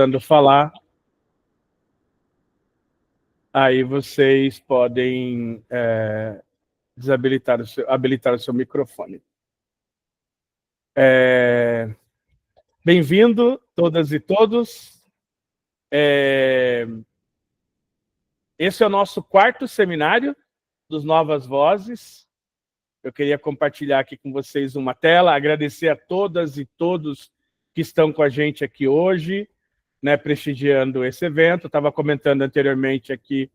Quando falar, aí vocês podem habilitar o seu microfone. Bem-vindo, todas e todos. Esse é o nosso quarto seminário dos Novas Vozes. Eu queria compartilhar aqui com vocês uma tela, agradecer a todas e todos que estão com a gente aqui hoje, né, prestigiando esse evento. Estava comentando anteriormente aqui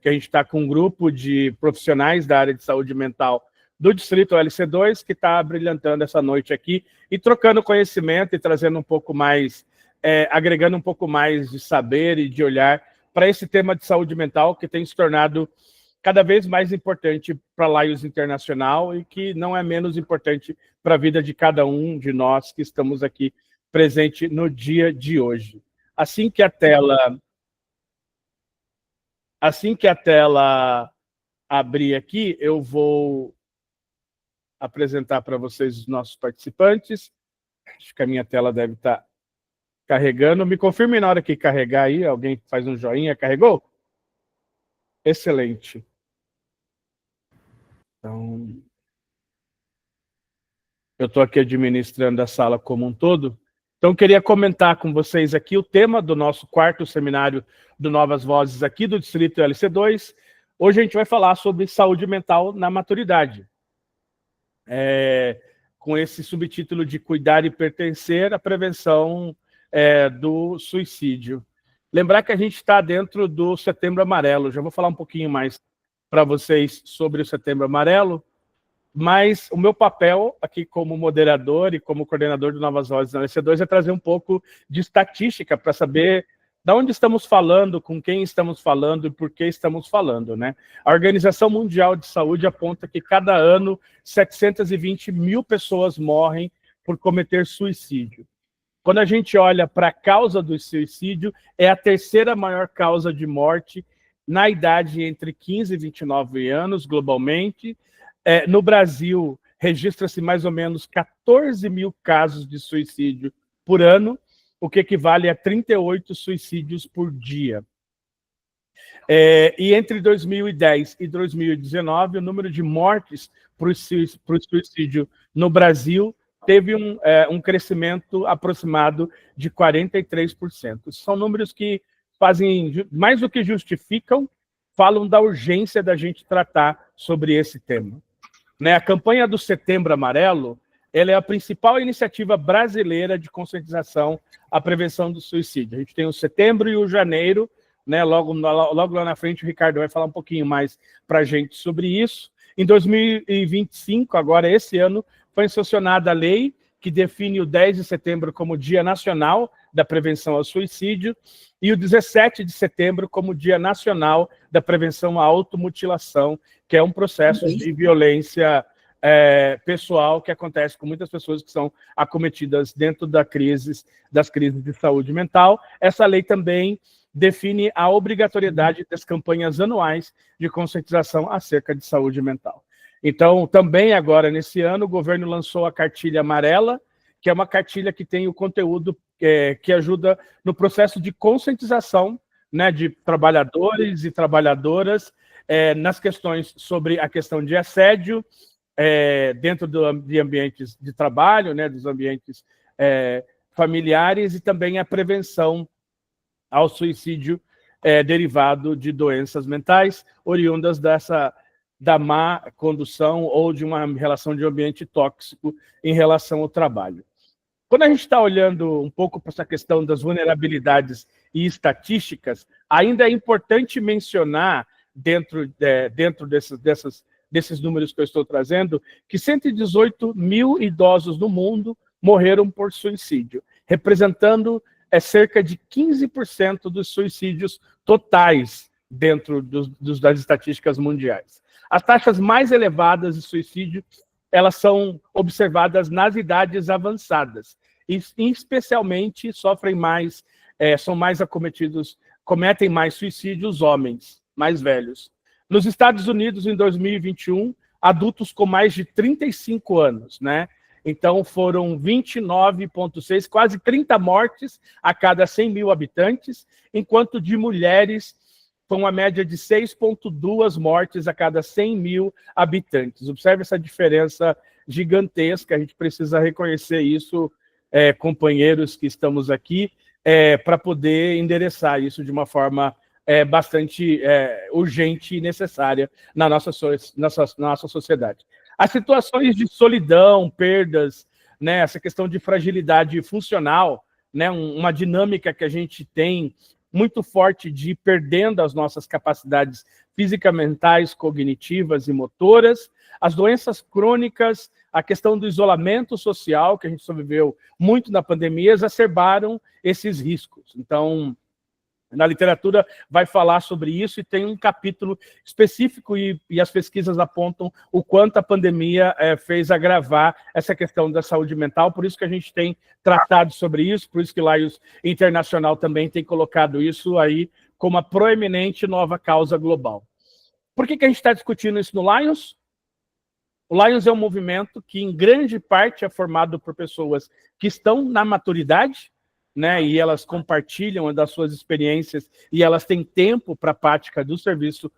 que a gente está com um grupo de profissionais da área de saúde mental do Distrito LC2, que está brilhantando essa noite aqui e trocando conhecimento e trazendo um pouco mais, agregando um pouco mais de saber e de olhar para esse tema de saúde mental que tem se tornado cada vez mais importante para a Laios Internacional e que não é menos importante para a vida de cada um de nós que estamos aqui presente no dia de hoje. Assim que a tela abrir aqui, eu vou apresentar para vocês os nossos participantes. Acho que a minha tela deve estar carregando. Me confirme na hora que carregar aí. Alguém faz um joinha. Carregou? Excelente. Então, eu estou aqui administrando a sala como um todo. Então, queria comentar com vocês aqui o tema do nosso quarto seminário do Novas Vozes aqui do Distrito LC2. Hoje a gente vai falar sobre saúde mental na maturidade. Com esse subtítulo de Cuidar e Pertencer, a prevenção do suicídio. Lembrar que a gente está dentro do Setembro Amarelo. Já vou falar um pouquinho mais para vocês sobre o Setembro Amarelo, mas o meu papel aqui como moderador e como coordenador do Novas Vozes na LC2 é trazer um pouco de estatística para saber de onde estamos falando, com quem estamos falando e por que estamos falando, né? A Organização Mundial de Saúde aponta que cada ano 720 mil pessoas morrem por cometer suicídio. Quando a gente olha para a causa do suicídio, é a terceira maior causa de morte na idade entre 15 e 29 anos, globalmente. No Brasil, registra-se mais ou menos 14 mil casos de suicídio por ano, o que equivale a 38 suicídios por dia. E entre 2010 e 2019, o número de mortes por suicídio no Brasil teve um crescimento aproximado de 43%. São números que fazem, mais do que justificam, falam da urgência da gente tratar sobre esse tema. A campanha do Setembro Amarelo, ela é a principal iniciativa brasileira de conscientização à prevenção do suicídio. A gente tem o setembro e o janeiro, né? Logo lá na frente o Ricardo vai falar um pouquinho mais para a gente sobre isso. Em 2025, agora esse ano, foi sancionada a lei que define o 10 de setembro como Dia Nacional da Prevenção ao Suicídio e o 17 de setembro como Dia Nacional da Prevenção à Automutilação, que é um processo de violência pessoal que acontece com muitas pessoas que são acometidas dentro das crises de saúde mental. Essa lei também define a obrigatoriedade das campanhas anuais de conscientização acerca de saúde mental. Então, também agora, nesse ano, o governo lançou a Cartilha Amarela, que é uma cartilha que tem o conteúdo que ajuda no processo de conscientização, né, de trabalhadores e trabalhadoras nas questões sobre a questão de assédio dentro de ambientes de trabalho, né, dos ambientes familiares, e também a prevenção ao suicídio derivado de doenças mentais oriundas da má condução ou de uma relação de ambiente tóxico em relação ao trabalho. Quando a gente está olhando um pouco para essa questão das vulnerabilidades e estatísticas, ainda é importante mencionar, dentro desses números que eu estou trazendo, que 118 mil idosos no mundo morreram por suicídio, representando cerca de 15% dos suicídios totais dentro das estatísticas mundiais. As taxas mais elevadas de suicídio, elas são observadas nas idades avançadas, e especialmente são mais acometidos, cometem mais suicídios os homens mais velhos. Nos Estados Unidos, em 2021, adultos com mais de 35 anos, né, Então, foram 29,6, quase 30 mortes a cada 100 mil habitantes, enquanto de mulheres foi uma média de 6,2 mortes a cada 100 mil habitantes. Observe essa diferença gigantesca, a gente precisa reconhecer isso, companheiros que estamos aqui, para poder endereçar isso de uma forma bastante urgente e necessária na nossa sociedade. As situações de solidão, perdas, né, essa questão de fragilidade funcional, né, uma dinâmica que a gente tem muito forte de ir perdendo as nossas capacidades físicas, mentais, cognitivas e motoras, as doenças crônicas, a questão do isolamento social, que a gente sobreviveu muito na pandemia, exacerbaram esses riscos. Então, na literatura vai falar sobre isso e tem um capítulo específico e as pesquisas apontam o quanto a pandemia fez agravar essa questão da saúde mental, por isso que a gente tem tratado sobre isso, por isso que o Lions Internacional também tem colocado isso aí como a proeminente nova causa global. Por que a gente está discutindo isso no Lions? O Lions é um movimento que, em grande parte, é formado por pessoas que estão na maturidade, né, e elas compartilham das suas experiências e elas têm tempo para a prática do serviço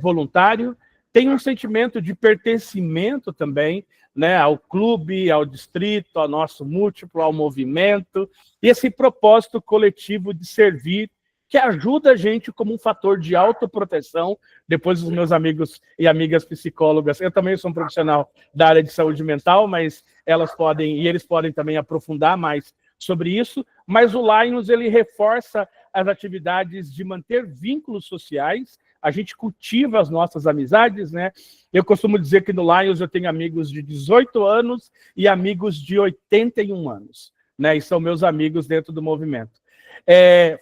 voluntário, tem um sentimento de pertencimento também, né, ao clube, ao distrito, ao nosso múltiplo, ao movimento, e esse propósito coletivo de servir, que ajuda a gente como um fator de autoproteção. Depois os meus amigos e amigas psicólogas, eu também sou um profissional da área de saúde mental, mas eles podem também aprofundar mais sobre isso, mas o Lions ele reforça as atividades de manter vínculos sociais, a gente cultiva as nossas amizades, né? Eu costumo dizer que no Lions eu tenho amigos de 18 anos e amigos de 81 anos, né? E são meus amigos dentro do movimento.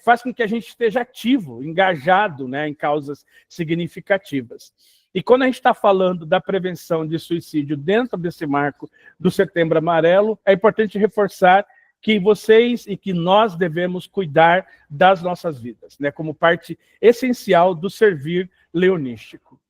Faz com que a gente esteja ativo, engajado, né, em causas significativas. E quando a gente está falando da prevenção de suicídio dentro desse marco do Setembro Amarelo, é importante reforçar que vocês e que nós devemos cuidar das nossas vidas, né, como parte essencial do servir leonístico.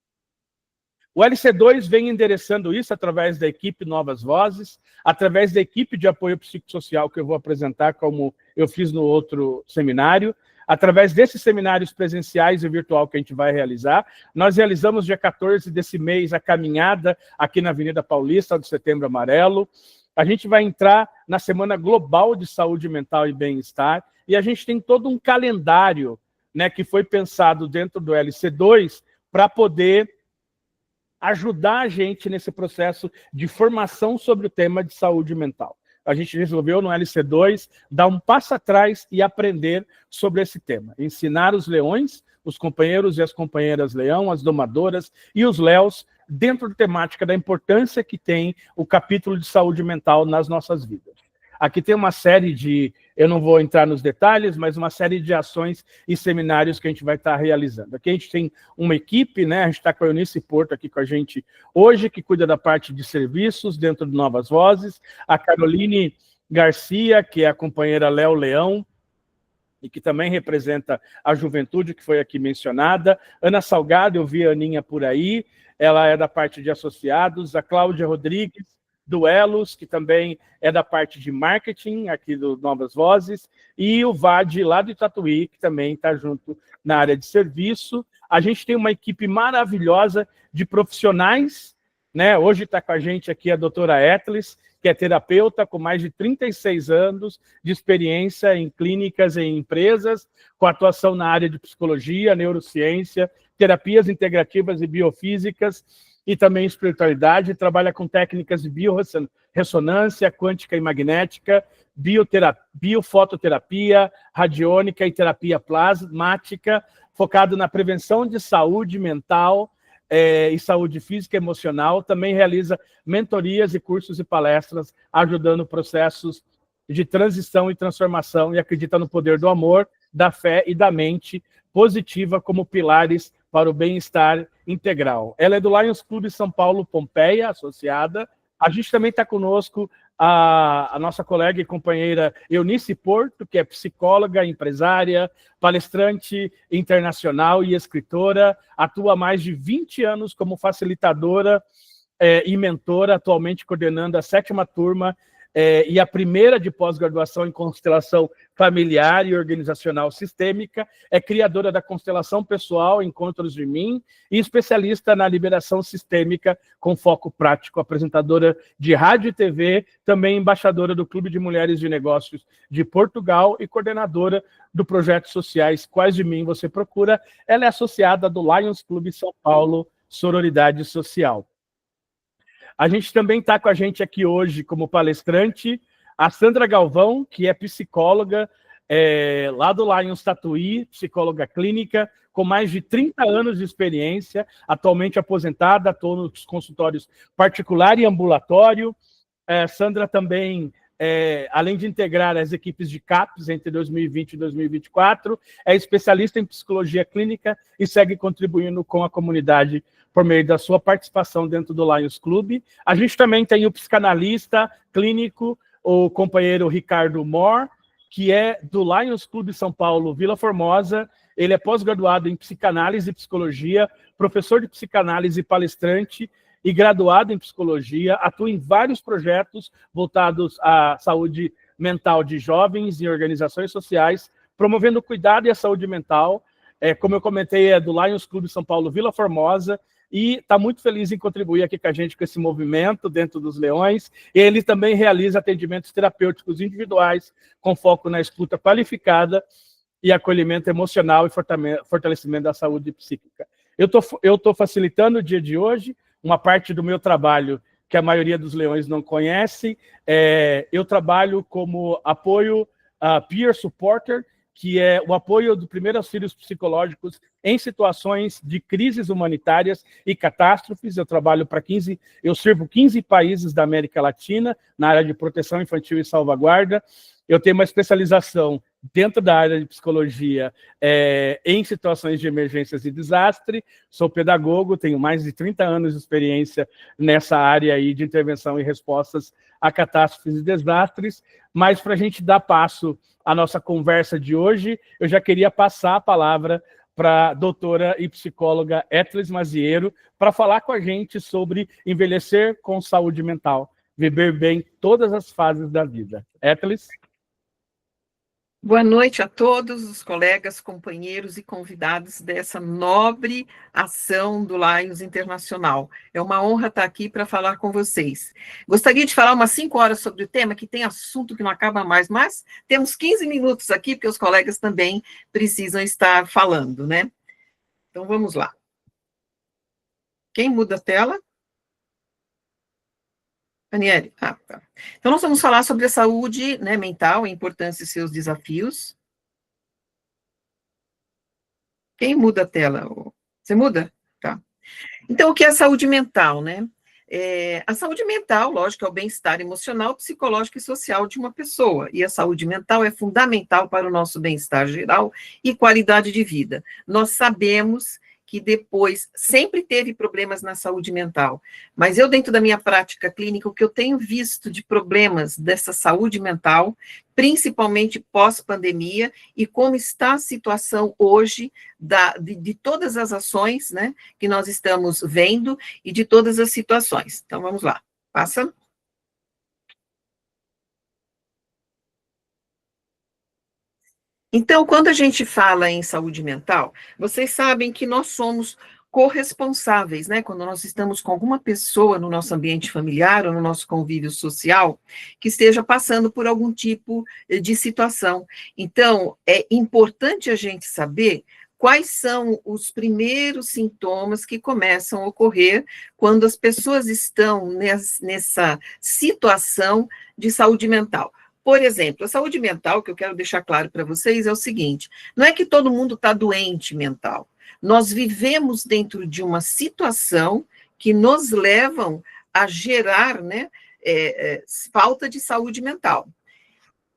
O LC2 vem endereçando isso através da equipe Novas Vozes, através da equipe de apoio psicossocial que eu vou apresentar, como eu fiz no outro seminário, através desses seminários presenciais e virtual que a gente vai realizar. Nós realizamos dia 14 desse mês a caminhada aqui na Avenida Paulista do Setembro Amarelo. A gente vai entrar na Semana Global de Saúde Mental e Bem-Estar, e a gente tem todo um calendário, né, que foi pensado dentro do LC2 para poder ajudar a gente nesse processo de formação sobre o tema de saúde mental. A gente resolveu no LC2 dar um passo atrás e aprender sobre esse tema. Ensinar os leões, os companheiros e as companheiras leão, as domadoras e os léus, dentro da temática da importância que tem o capítulo de saúde mental nas nossas vidas. Aqui tem uma série de, eu não vou entrar nos detalhes, mas uma série de ações e seminários que a gente vai estar realizando. Aqui a gente tem uma equipe, né? A gente está com a Eunice Porto aqui com a gente hoje, que cuida da parte de serviços dentro de Novas Vozes, a Caroline Garcia, que é a companheira Léo Leão, e que também representa a juventude, que foi aqui mencionada. Ana Salgado, eu vi a Aninha por aí, ela é da parte de associados. A Cláudia Rodrigues, do Elos, que também é da parte de marketing, aqui do Novas Vozes, e o VAD, lá do Tatuí, que também está junto na área de serviço. A gente tem uma equipe maravilhosa de profissionais, né? Hoje está com a gente aqui a doutora Etlis, que é terapeuta com mais de 36 anos de experiência em clínicas e em empresas, com atuação na área de psicologia, neurociência, terapias integrativas e biofísicas, e também espiritualidade, trabalha com técnicas de biorressonância quântica e magnética, biofototerapia, radiônica e terapia plasmática, focado na prevenção de saúde mental e saúde física e emocional. Também realiza mentorias e cursos e palestras, ajudando processos de transição e transformação, e acredita no poder do amor, da fé e da mente positiva como pilares para o bem-estar integral. Ela é do Lions Clube São Paulo Pompeia, associada. A gente também está conosco a nossa colega e companheira Eunice Porto, que é psicóloga, empresária, palestrante internacional e escritora, atua há mais de 20 anos como facilitadora e mentora, atualmente coordenando a 7ª turma e a primeira de pós-graduação em constelação familiar e organizacional sistêmica, é criadora da constelação pessoal Encontros de Mim e especialista na liberação sistêmica com foco prático, apresentadora de rádio e TV, também embaixadora do Clube de Mulheres de Negócios de Portugal e coordenadora do projeto sociais Quais de Mim Você Procura. Ela é associada do Lions Clube São Paulo, Sororidade Social. A gente também está com a gente aqui hoje como palestrante a Sandra Galvão, que é psicóloga lá do Lions Tatuí, psicóloga clínica, com mais de 30 anos de experiência, atualmente aposentada, atua nos consultórios particular e ambulatório. Sandra também, além de integrar as equipes de CAPES entre 2020 e 2024, é especialista em psicologia clínica e segue contribuindo com a comunidade por meio da sua participação dentro do Lions Clube. A gente também tem o psicanalista clínico, o companheiro Ricardo Moore, que é do Lions Clube São Paulo, Vila Formosa. Ele é pós-graduado em psicanálise e psicologia, professor de psicanálise e palestrante, e graduado em psicologia, atua em vários projetos voltados à saúde mental de jovens e organizações sociais, promovendo o cuidado e a saúde mental. Como eu comentei, é do Lions Clube São Paulo, Vila Formosa, e está muito feliz em contribuir aqui com a gente com esse movimento dentro dos Leões. Ele também realiza atendimentos terapêuticos individuais com foco na escuta qualificada e acolhimento emocional e fortalecimento da saúde psíquica. Eu tô facilitando o dia de hoje, uma parte do meu trabalho que a maioria dos Leões não conhece. Eu trabalho como apoio peer supporter, que é o apoio do primeiro auxílios psicológicos em situações de crises humanitárias e catástrofes. Eu sirvo 15 países da América Latina na área de proteção infantil e salvaguarda. Eu tenho uma especialização dentro da área de psicologia em situações de emergências e desastre. Sou pedagogo, tenho mais de 30 anos de experiência nessa área aí de intervenção e respostas a catástrofes e desastres. Mas para a gente dar passo à nossa conversa de hoje, eu já queria passar a palavra para a doutora e psicóloga Etlis Maziero para falar com a gente sobre envelhecer com saúde mental, viver bem todas as fases da vida. Etlis? Boa noite a todos os colegas, companheiros e convidados dessa nobre ação do Lions Internacional. É uma honra estar aqui para falar com vocês. Gostaria de falar umas 5 horas sobre o tema, que tem assunto que não acaba mais, mas temos 15 minutos aqui, porque os colegas também precisam estar falando, né? Então, vamos lá. Quem muda a tela? Aniele, tá. Então, nós vamos falar sobre a saúde, né, mental, a importância e seus desafios. Quem muda a tela? Você muda? Tá. Então, o que é a saúde mental, né? A saúde mental, lógico, é o bem-estar emocional, psicológico e social de uma pessoa. E a saúde mental é fundamental para o nosso bem-estar geral e qualidade de vida. Nós sabemos que depois sempre teve problemas na saúde mental, mas eu, dentro da minha prática clínica, o que eu tenho visto de problemas dessa saúde mental, principalmente pós-pandemia, e como está a situação hoje de todas as ações, né, que nós estamos vendo e de todas as situações. Então, vamos lá. Passa. Então, quando a gente fala em saúde mental, vocês sabem que nós somos corresponsáveis, né? Quando nós estamos com alguma pessoa no nosso ambiente familiar ou no nosso convívio social que esteja passando por algum tipo de situação. Então, é importante a gente saber quais são os primeiros sintomas que começam a ocorrer quando as pessoas estão nessa situação de saúde mental. Por exemplo, a saúde mental, que eu quero deixar claro para vocês, é o seguinte: não é que todo mundo está doente mental. Nós vivemos dentro de uma situação que nos levam a gerar, né, falta de saúde mental.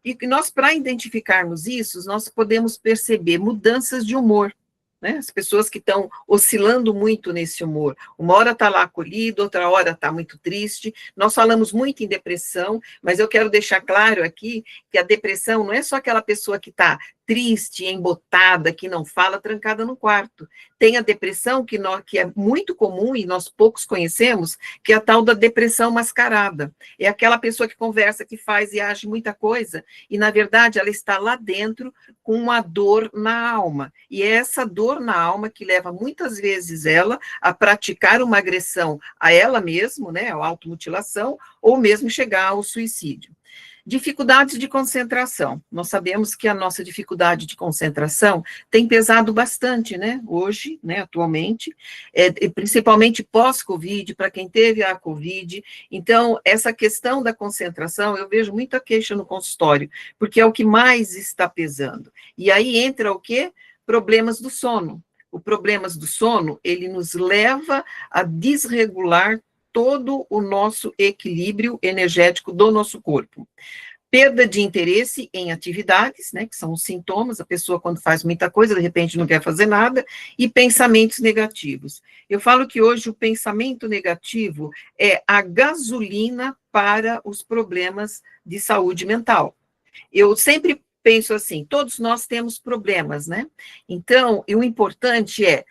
E nós, para identificarmos isso, nós podemos perceber mudanças de humor, né? As pessoas que estão oscilando muito nesse humor. Uma hora está lá acolhido, outra hora está muito triste. Nós falamos muito em depressão, mas eu quero deixar claro aqui que a depressão não é só aquela pessoa que está triste, embotada, que não fala, trancada no quarto. Tem a depressão, que é muito comum e nós poucos conhecemos, que é a tal da depressão mascarada. É aquela pessoa que conversa, que faz e age muita coisa, e, na verdade, ela está lá dentro com uma dor na alma. E é essa dor na alma que leva, muitas vezes, ela a praticar uma agressão a ela mesma, né, a automutilação, ou mesmo chegar ao suicídio. Dificuldades de concentração. Nós sabemos que a nossa dificuldade de concentração tem pesado bastante, né, hoje, né, atualmente, principalmente pós-Covid, para quem teve a Covid. Então, essa questão da concentração, eu vejo muita queixa no consultório, porque é o que mais está pesando. E aí entra o quê? Problemas do sono. O problemas do sono, ele nos leva a desregular todo o nosso equilíbrio energético do nosso corpo. Perda de interesse em atividades, né, que são os sintomas, a pessoa quando faz muita coisa, de repente não quer fazer nada, e pensamentos negativos. Eu falo que hoje o pensamento negativo é a gasolina para os problemas de saúde mental. Eu sempre penso assim, todos nós temos problemas, né? Então, o importante é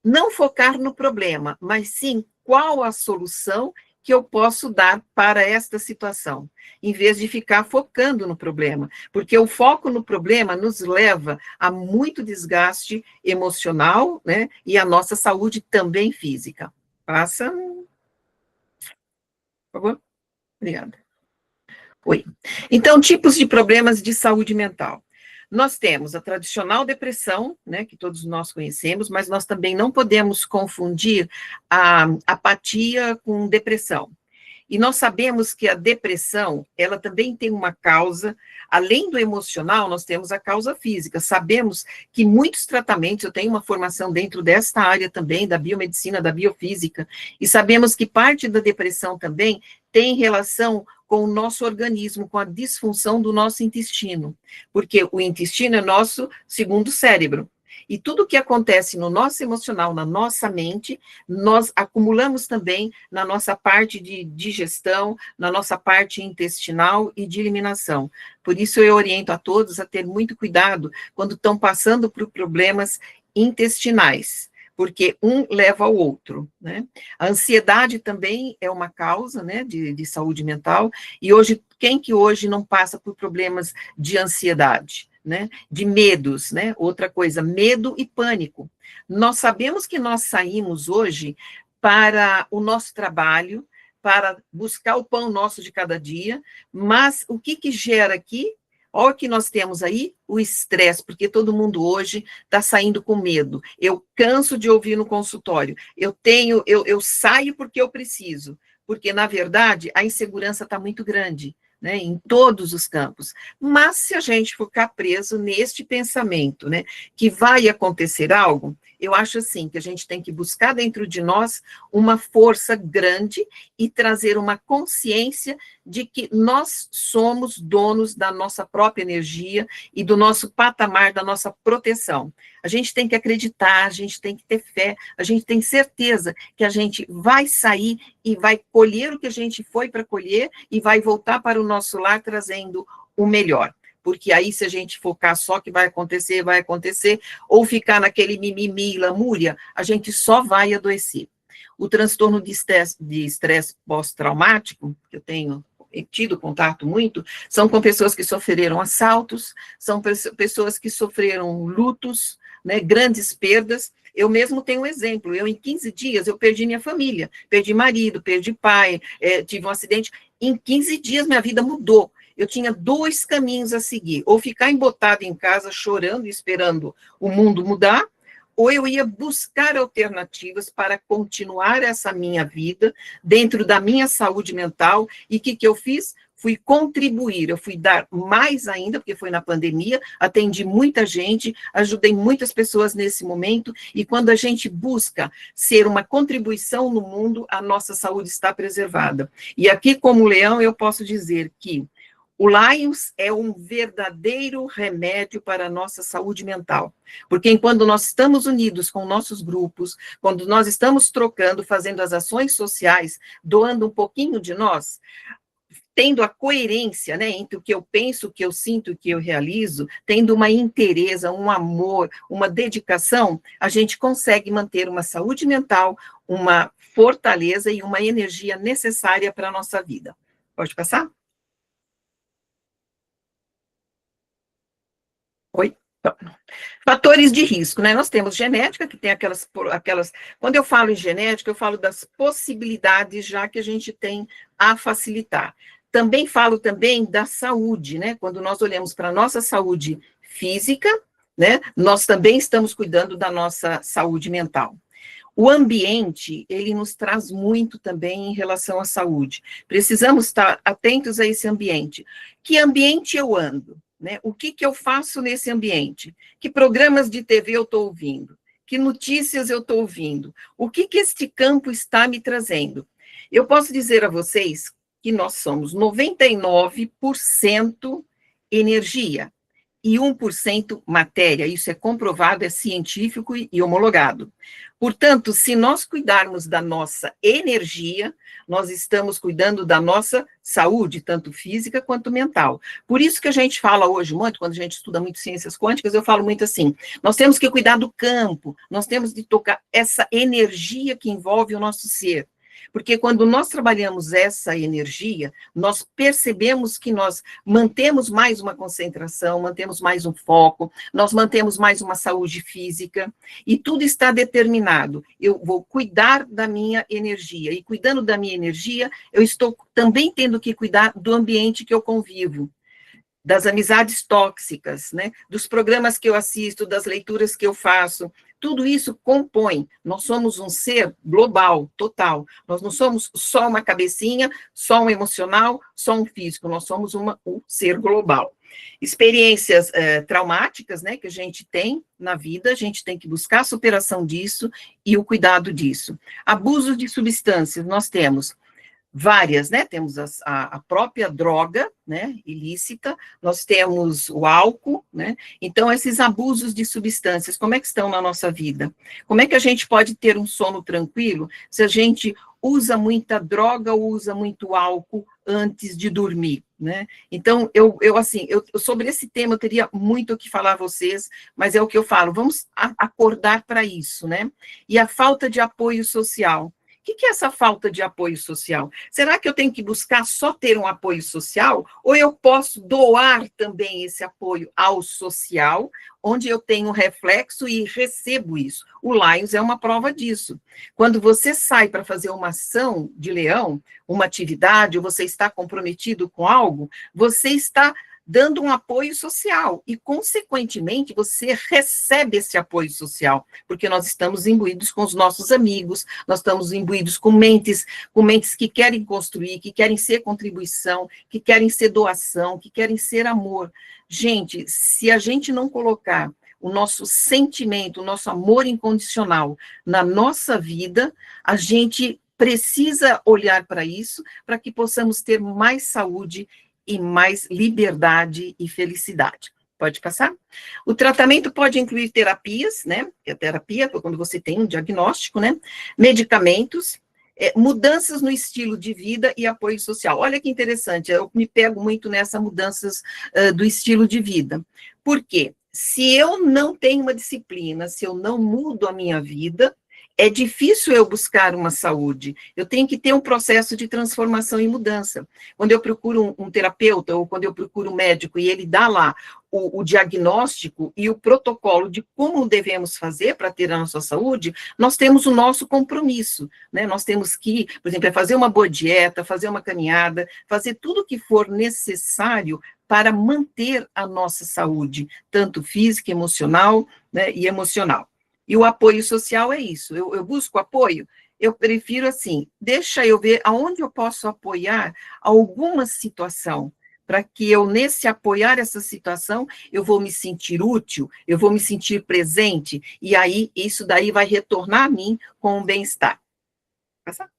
não focar no problema, mas sim qual a solução que eu posso dar para esta situação, em vez de ficar focando no problema, porque o foco no problema nos leva a muito desgaste emocional, né, e a nossa saúde também física. Passa, por favor. Obrigada. Oi. Então, tipos de problemas de saúde mental. Nós temos a tradicional depressão, né, que todos nós conhecemos, mas nós também não podemos confundir a apatia com depressão. E nós sabemos que a depressão, ela também tem uma causa, além do emocional, nós temos a causa física. Sabemos que muitos tratamentos, eu tenho uma formação dentro desta área também, da biomedicina, da biofísica, e sabemos que parte da depressão também tem relação com o nosso organismo, com a disfunção do nosso intestino, porque o intestino é nosso segundo cérebro. E tudo que acontece no nosso emocional, na nossa mente, nós acumulamos também na nossa parte de digestão, na nossa parte intestinal e de eliminação. Por isso eu oriento a todos a ter muito cuidado quando estão passando por problemas intestinais, porque um leva ao outro, né? A ansiedade também é uma causa, né, de saúde mental, e hoje, quem que hoje não passa por problemas de ansiedade? Né, de medos, né? Outra coisa, medo e pânico. Nós sabemos que nós saímos hoje para o nosso trabalho, para buscar o pão nosso de cada dia, mas o que gera aqui? Olha o que nós temos aí, o estresse, porque todo mundo hoje está saindo com medo. Eu canso de ouvir no consultório, eu saio porque eu preciso, porque, na verdade, a insegurança está muito grande, né, em todos os campos. Mas se a gente ficar preso neste pensamento, né, que vai acontecer algo, eu acho assim, que a gente tem que buscar dentro de nós uma força grande e trazer uma consciência de que nós somos donos da nossa própria energia e do nosso patamar, da nossa proteção. A gente tem que acreditar, a gente tem que ter fé, a gente tem certeza que a gente vai sair e vai colher o que a gente foi para colher e vai voltar para o nosso lar trazendo o melhor. Porque aí, se a gente focar só que vai acontecer, ou ficar naquele mimimi, lamúria, a gente só vai adoecer. O transtorno de estresse pós-traumático, que eu tenho tido contato muito, são com pessoas que sofreram assaltos, são pessoas que sofreram lutos, né, grandes perdas. Eu mesmo tenho um exemplo, em 15 dias eu perdi minha família, perdi marido, perdi pai, tive um acidente, em 15 dias minha vida mudou. Eu tinha 2 caminhos a seguir, ou ficar embotada em casa chorando, esperando o mundo mudar, ou eu ia buscar alternativas para continuar essa minha vida dentro da minha saúde mental. E o que eu fiz? Fui contribuir, eu fui dar mais ainda, porque foi na pandemia, atendi muita gente, ajudei muitas pessoas nesse momento, e quando a gente busca ser uma contribuição no mundo, a nossa saúde está preservada. E aqui, como leão, eu posso dizer que o Lions é um verdadeiro remédio para a nossa saúde mental, porque quando nós estamos unidos com nossos grupos, quando nós estamos trocando, fazendo as ações sociais, doando um pouquinho de nós, tendo a coerência, né, entre o que eu penso, o que eu sinto, o que eu realizo, tendo uma inteireza, um amor, uma dedicação, a gente consegue manter uma saúde mental, uma fortaleza e uma energia necessária para a nossa vida. Pode passar? Oi? Então, fatores de risco, né? Nós temos genética, que tem aquelas. Quando eu falo em genética, eu falo das possibilidades já que a gente tem a facilitar. Também falo também da saúde, né? Quando nós olhamos para a nossa saúde física, né? Nós também estamos cuidando da nossa saúde mental. O ambiente, ele nos traz muito também em relação à saúde. Precisamos estar atentos a esse ambiente. Que ambiente eu ando? Né? O que eu faço nesse ambiente? Que programas de TV eu estou ouvindo? Que notícias eu estou ouvindo? O que este campo está me trazendo? Eu posso dizer a vocês que nós somos 99% energia e 1% matéria. Isso é comprovado, é científico e homologado. Portanto, se nós cuidarmos da nossa energia, nós estamos cuidando da nossa saúde, tanto física quanto mental. Por isso que a gente fala hoje muito, quando a gente estuda muito ciências quânticas, eu falo muito assim, nós temos que cuidar do campo, nós temos de tocar essa energia que envolve o nosso ser. Porque quando nós trabalhamos essa energia, nós percebemos que nós mantemos mais uma concentração, mantemos mais um foco, nós mantemos mais uma saúde física, e tudo está determinado. Eu vou cuidar da minha energia, e cuidando da minha energia, eu estou também tendo que cuidar do ambiente que eu convivo, das amizades tóxicas, né, dos programas que eu assisto, das leituras que eu faço, tudo isso compõe, nós somos um ser global, total, nós não somos só uma cabecinha, só um emocional, só um físico, nós somos um ser global. Experiências traumáticas, né, que a gente tem na vida, a gente tem que buscar a superação disso e o cuidado disso. Abuso de substâncias, nós temos várias, né? Temos a própria droga, né, ilícita, nós temos o álcool, né? Então, esses abusos de substâncias, como é que estão na nossa vida? Como é que a gente pode ter um sono tranquilo se a gente usa muita droga ou usa muito álcool antes de dormir, né? Então, sobre esse tema eu teria muito o que falar a vocês, mas é o que eu falo, vamos acordar para isso, né? E a falta de apoio social. O que é essa falta de apoio social? Será que eu tenho que buscar só ter um apoio social? Ou eu posso doar também esse apoio ao social, onde eu tenho reflexo e recebo isso? O Lions é uma prova disso. Quando você sai para fazer uma ação de leão, uma atividade, ou você está comprometido com algo, você está dando um apoio social, e, consequentemente, você recebe esse apoio social, porque nós estamos imbuídos com os nossos amigos, nós estamos imbuídos com mentes que querem construir, que querem ser contribuição, que querem ser doação, que querem ser amor. Gente, se a gente não colocar o nosso sentimento, o nosso amor incondicional na nossa vida, a gente precisa olhar para isso, para que possamos ter mais saúde e mais liberdade e felicidade. Pode passar? O tratamento pode incluir terapias, né? A terapia, quando você tem um diagnóstico, né? Medicamentos, mudanças no estilo de vida e apoio social. Olha que interessante, eu me pego muito nessas mudanças do estilo de vida. Por quê? Se eu não tenho uma disciplina, se eu não mudo a minha vida, é difícil eu buscar uma saúde. Eu tenho que ter um processo de transformação e mudança. Quando eu procuro um terapeuta ou quando eu procuro um médico e ele dá lá o diagnóstico e o protocolo de como devemos fazer para ter a nossa saúde, nós temos o nosso compromisso, né? Nós temos que, por exemplo, fazer uma boa dieta, fazer uma caminhada, fazer tudo o que for necessário para manter a nossa saúde, tanto física, emocional, né, e emocional. E o apoio social é isso, eu busco apoio, eu prefiro assim, deixa eu ver aonde eu posso apoiar alguma situação, para que eu, nesse apoiar essa situação, eu vou me sentir útil, eu vou me sentir presente, e aí isso daí vai retornar a mim com um bem-estar. Passar?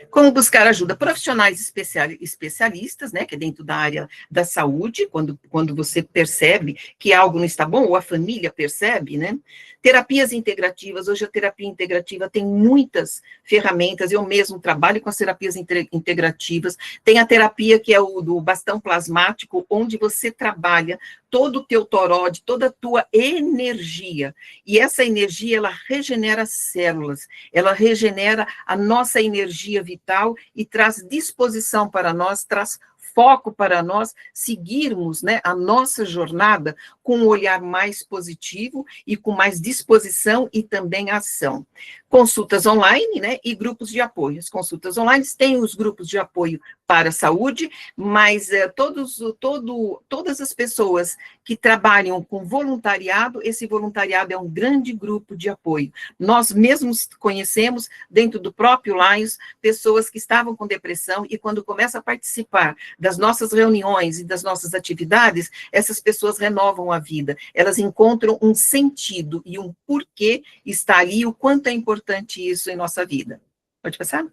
Como buscar ajuda? Profissionais especialistas, né, que é dentro da área da saúde, quando você percebe que algo não está bom, ou a família percebe, né? Terapias integrativas, hoje a terapia integrativa tem muitas ferramentas, eu mesmo trabalho com as terapias integrativas, tem a terapia que é o do bastão plasmático, onde você trabalha todo o teu toróide, toda a tua energia, e essa energia, ela regenera células, ela regenera a nossa energia vital e traz disposição para nós, traz foco para nós seguirmos, né, a nossa jornada com um olhar mais positivo e com mais disposição e também ação. Consultas online, né, e grupos de apoio. As consultas online têm os grupos de apoio para a saúde, mas todas as pessoas que trabalham com voluntariado, esse voluntariado é um grande grupo de apoio. Nós mesmos conhecemos, dentro do próprio Lions, pessoas que estavam com depressão e quando começam a participar das nossas reuniões e das nossas atividades, essas pessoas renovam a vida, elas encontram um sentido e um porquê está ali, o quanto é importante isso em nossa vida. Pode passar?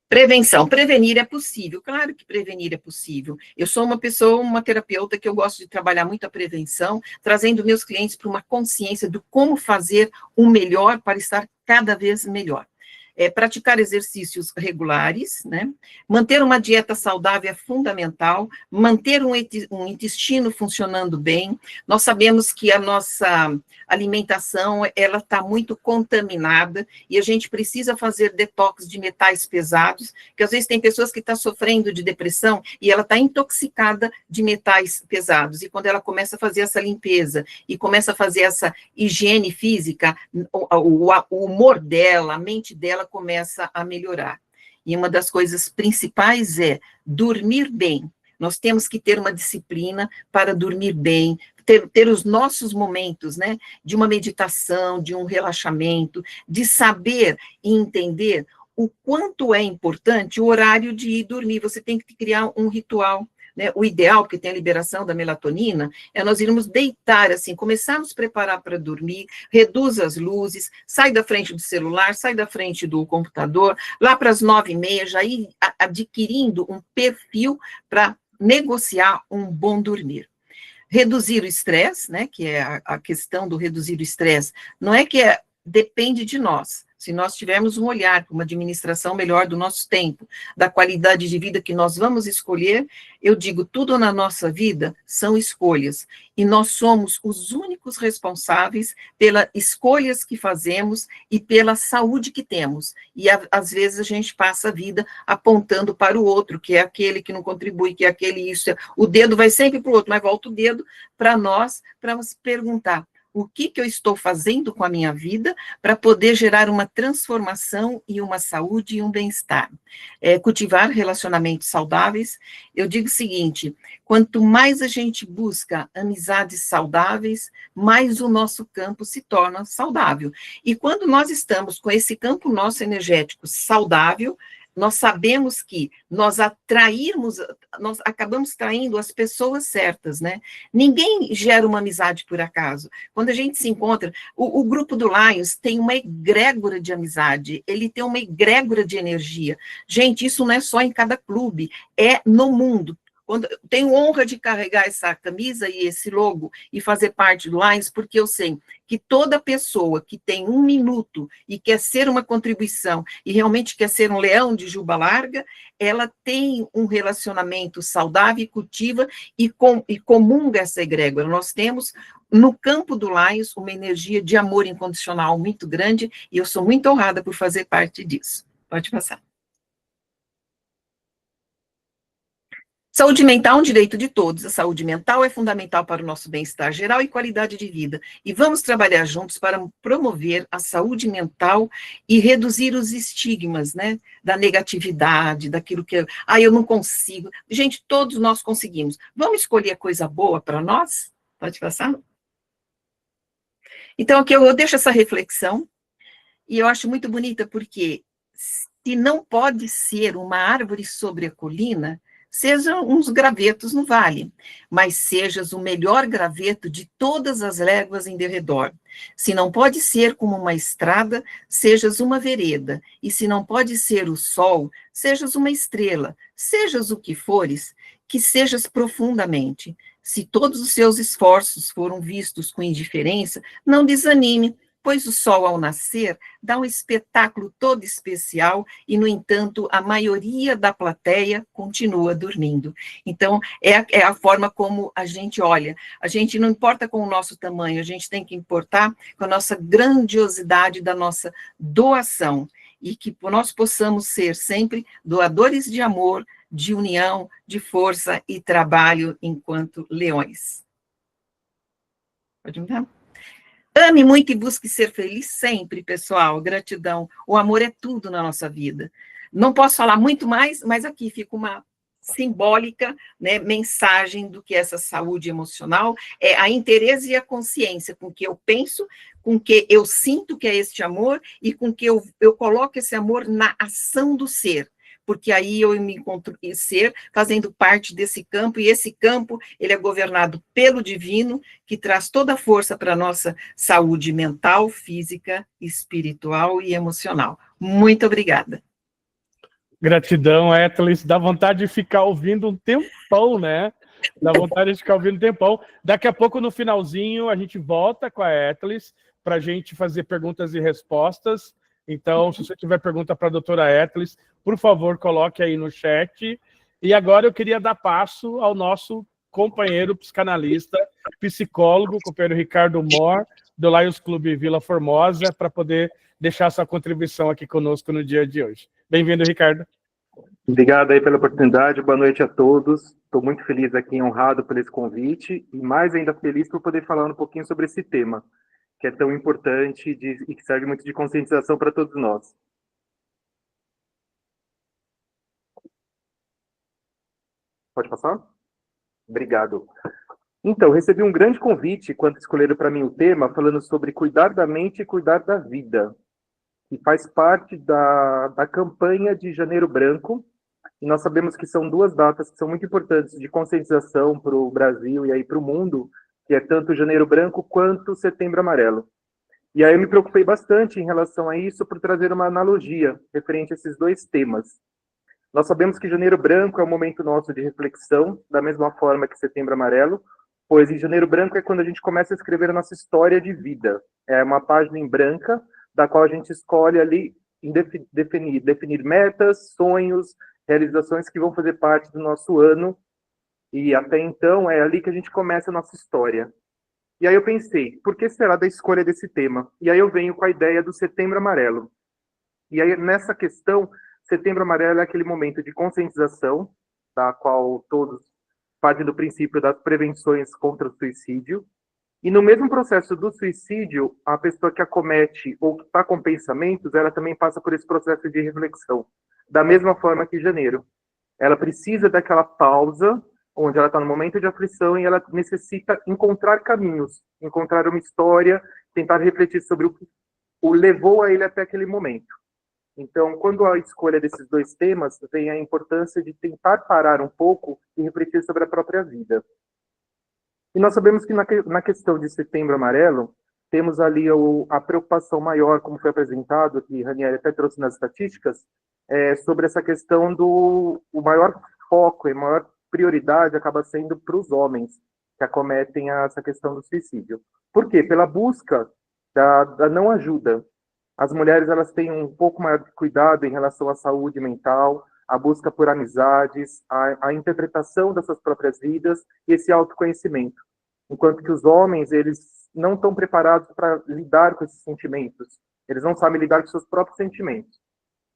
Prevenção. Prevenir é possível. Claro que prevenir é possível. Eu sou uma pessoa, uma terapeuta que eu gosto de trabalhar muito a prevenção, trazendo meus clientes para uma consciência do como fazer o melhor para estar cada vez melhor. Praticar exercícios regulares, né? Manter uma dieta saudável é fundamental, manter um intestino funcionando bem. Nós sabemos que a nossa alimentação, ela está muito contaminada, e a gente precisa fazer detox de metais pesados, que às vezes tem pessoas que estão sofrendo de depressão, e ela está intoxicada de metais pesados, e quando ela começa a fazer essa limpeza, e começa a fazer essa higiene física, o humor dela, a mente dela começa a melhorar. E uma das coisas principais é dormir bem. Nós temos que ter uma disciplina para dormir bem, ter os nossos momentos, né, de uma meditação, de um relaxamento, de saber e entender o quanto é importante o horário de ir dormir. Você tem que criar um ritual, né? O ideal, porque tem a liberação da melatonina, é nós irmos deitar assim, começar a nos preparar para dormir, reduz as luzes, sai da frente do celular, sai da frente do computador, lá para as 9h30, já ir adquirindo um perfil para negociar um bom dormir. Reduzir o estresse, né, que é a questão do reduzir o estresse, não é que depende de nós. Se nós tivermos um olhar para uma administração melhor do nosso tempo, da qualidade de vida que nós vamos escolher, eu digo, tudo na nossa vida são escolhas, e nós somos os únicos responsáveis pelas escolhas que fazemos e pela saúde que temos, e às vezes a gente passa a vida apontando para o outro, que é aquele que não contribui, que é aquele isso, o dedo vai sempre para o outro, mas volta o dedo para nós, para se perguntar, o que eu estou fazendo com a minha vida para poder gerar uma transformação e uma saúde e um bem-estar. Cultivar relacionamentos saudáveis. Eu digo o seguinte, quanto mais a gente busca amizades saudáveis, mais o nosso campo se torna saudável. E quando nós estamos com esse campo nosso energético saudável, nós sabemos que nós acabamos traindo as pessoas certas, né? Ninguém gera uma amizade por acaso. Quando a gente se encontra, o grupo do Lions tem uma egrégora de amizade, ele tem uma egrégora de energia. Gente, isso não é só em cada clube, é no mundo. Quando eu tenho honra de carregar essa camisa e esse logo e fazer parte do Lions, porque eu sei que toda pessoa que tem 1 minuto e quer ser uma contribuição e realmente quer ser um leão de juba larga, ela tem um relacionamento saudável e cultiva e comunga essa egrégora. Nós temos no campo do Lions uma energia de amor incondicional muito grande e eu sou muito honrada por fazer parte disso. Pode passar. Saúde mental é um direito de todos. A saúde mental é fundamental para o nosso bem-estar geral e qualidade de vida. E vamos trabalhar juntos para promover a saúde mental e reduzir os estigmas, né, da negatividade, daquilo que eu não consigo. Gente, todos nós conseguimos. Vamos escolher coisa boa para nós? Pode passar? Então, aqui eu deixo essa reflexão, e eu acho muito bonita, porque se não pode ser uma árvore sobre a colina, sejam uns gravetos no vale, mas sejas o melhor graveto de todas as léguas em derredor. Se não pode ser como uma estrada, sejas uma vereda, e se não pode ser o sol, sejas uma estrela, sejas o que fores, que sejas profundamente. Se todos os seus esforços foram vistos com indiferença, não desanime, pois o sol, ao nascer, dá um espetáculo todo especial e, no entanto, a maioria da plateia continua dormindo. Então, é a forma como a gente olha. A gente não importa com o nosso tamanho, a gente tem que importar com a nossa grandiosidade da nossa doação e que nós possamos ser sempre doadores de amor, de união, de força e trabalho enquanto leões. Pode mudar? Ame muito e busque ser feliz sempre, pessoal. Gratidão. O amor é tudo na nossa vida. Não posso falar muito mais, mas aqui fica uma simbólica, né, mensagem do que essa saúde emocional é a inteireza e a consciência com que eu penso, com que eu sinto que é este amor e com que eu coloco esse amor na ação do ser. Porque aí eu me encontro em ser fazendo parte desse campo, e esse campo, ele é governado pelo divino, que traz toda a força para a nossa saúde mental, física, espiritual e emocional. Muito obrigada. Gratidão, Etlis. Dá vontade de ficar ouvindo um tempão, né? Dá vontade de ficar ouvindo um tempão. Daqui a pouco, no finalzinho, a gente volta com a Etlis para a gente fazer perguntas e respostas. Então, se você tiver pergunta para a doutora Etlis, por favor, coloque aí no chat. E agora eu queria dar passo ao nosso companheiro psicanalista, psicólogo, companheiro Ricardo Mor, do Lions Clube Vila Formosa, para poder deixar sua contribuição aqui conosco no dia de hoje. Bem-vindo, Ricardo. Obrigado aí pela oportunidade, boa noite a todos. Estou muito feliz aqui, honrado por esse convite, e mais ainda feliz por poder falar um pouquinho sobre esse tema, que é tão importante e que serve muito de conscientização para todos nós. Pode passar? Obrigado. Então, recebi um grande convite quando escolheram para mim o tema, falando sobre cuidar da mente e cuidar da vida, que faz parte da campanha de Janeiro Branco, e nós sabemos que são duas datas que são muito importantes de conscientização para o Brasil e aí para o mundo, que é tanto Janeiro Branco quanto Setembro Amarelo. E aí eu me preocupei bastante em relação a isso por trazer uma analogia referente a esses dois temas. Nós sabemos que Janeiro Branco é um momento nosso de reflexão, da mesma forma que Setembro Amarelo, pois em Janeiro Branco é quando a gente começa a escrever a nossa história de vida. É uma página em branca, da qual a gente escolhe ali definir metas, sonhos, realizações que vão fazer parte do nosso ano, e até então é ali que a gente começa a nossa história. E aí eu pensei, por que será da escolha desse tema? E aí eu venho com a ideia do Setembro Amarelo. E aí nessa questão, Setembro Amarelo é aquele momento de conscientização, da qual todos partem do princípio das prevenções contra o suicídio. E no mesmo processo do suicídio, a pessoa que acomete ou que está com pensamentos, ela também passa por esse processo de reflexão. Da mesma forma que janeiro. Ela precisa daquela pausa, onde ela está no momento de aflição e ela necessita encontrar caminhos, encontrar uma história, tentar refletir sobre o que o levou a ele até aquele momento. Então, quando a escolha desses dois temas, vem a importância de tentar parar um pouco e refletir sobre a própria vida. E nós sabemos que na questão de Setembro Amarelo, temos ali a preocupação maior, como foi apresentado, que Ranieri até trouxe nas estatísticas, sobre essa questão o maior foco e maior prioridade acaba sendo para os homens que acometem essa questão do suicídio. Por quê? Pela busca da não ajuda. As mulheres elas têm um pouco maior de cuidado em relação à saúde mental, a busca por amizades, a interpretação das suas próprias vidas e esse autoconhecimento. Enquanto que os homens, eles não estão preparados para lidar com esses sentimentos. Eles não sabem lidar com seus próprios sentimentos.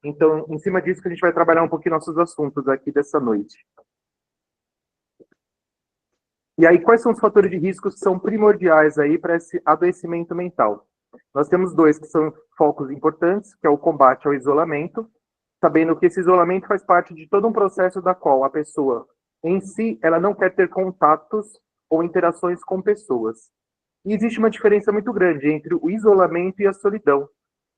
Então, em cima disso que a gente vai trabalhar um pouquinho nossos assuntos aqui dessa noite. E aí, quais são os fatores de risco que são primordiais aí para esse adoecimento mental? Nós temos dois que são focos importantes, que é o combate ao isolamento, sabendo que esse isolamento faz parte de todo um processo da qual a pessoa, em si, ela não quer ter contatos ou interações com pessoas. E existe uma diferença muito grande entre o isolamento e a solidão,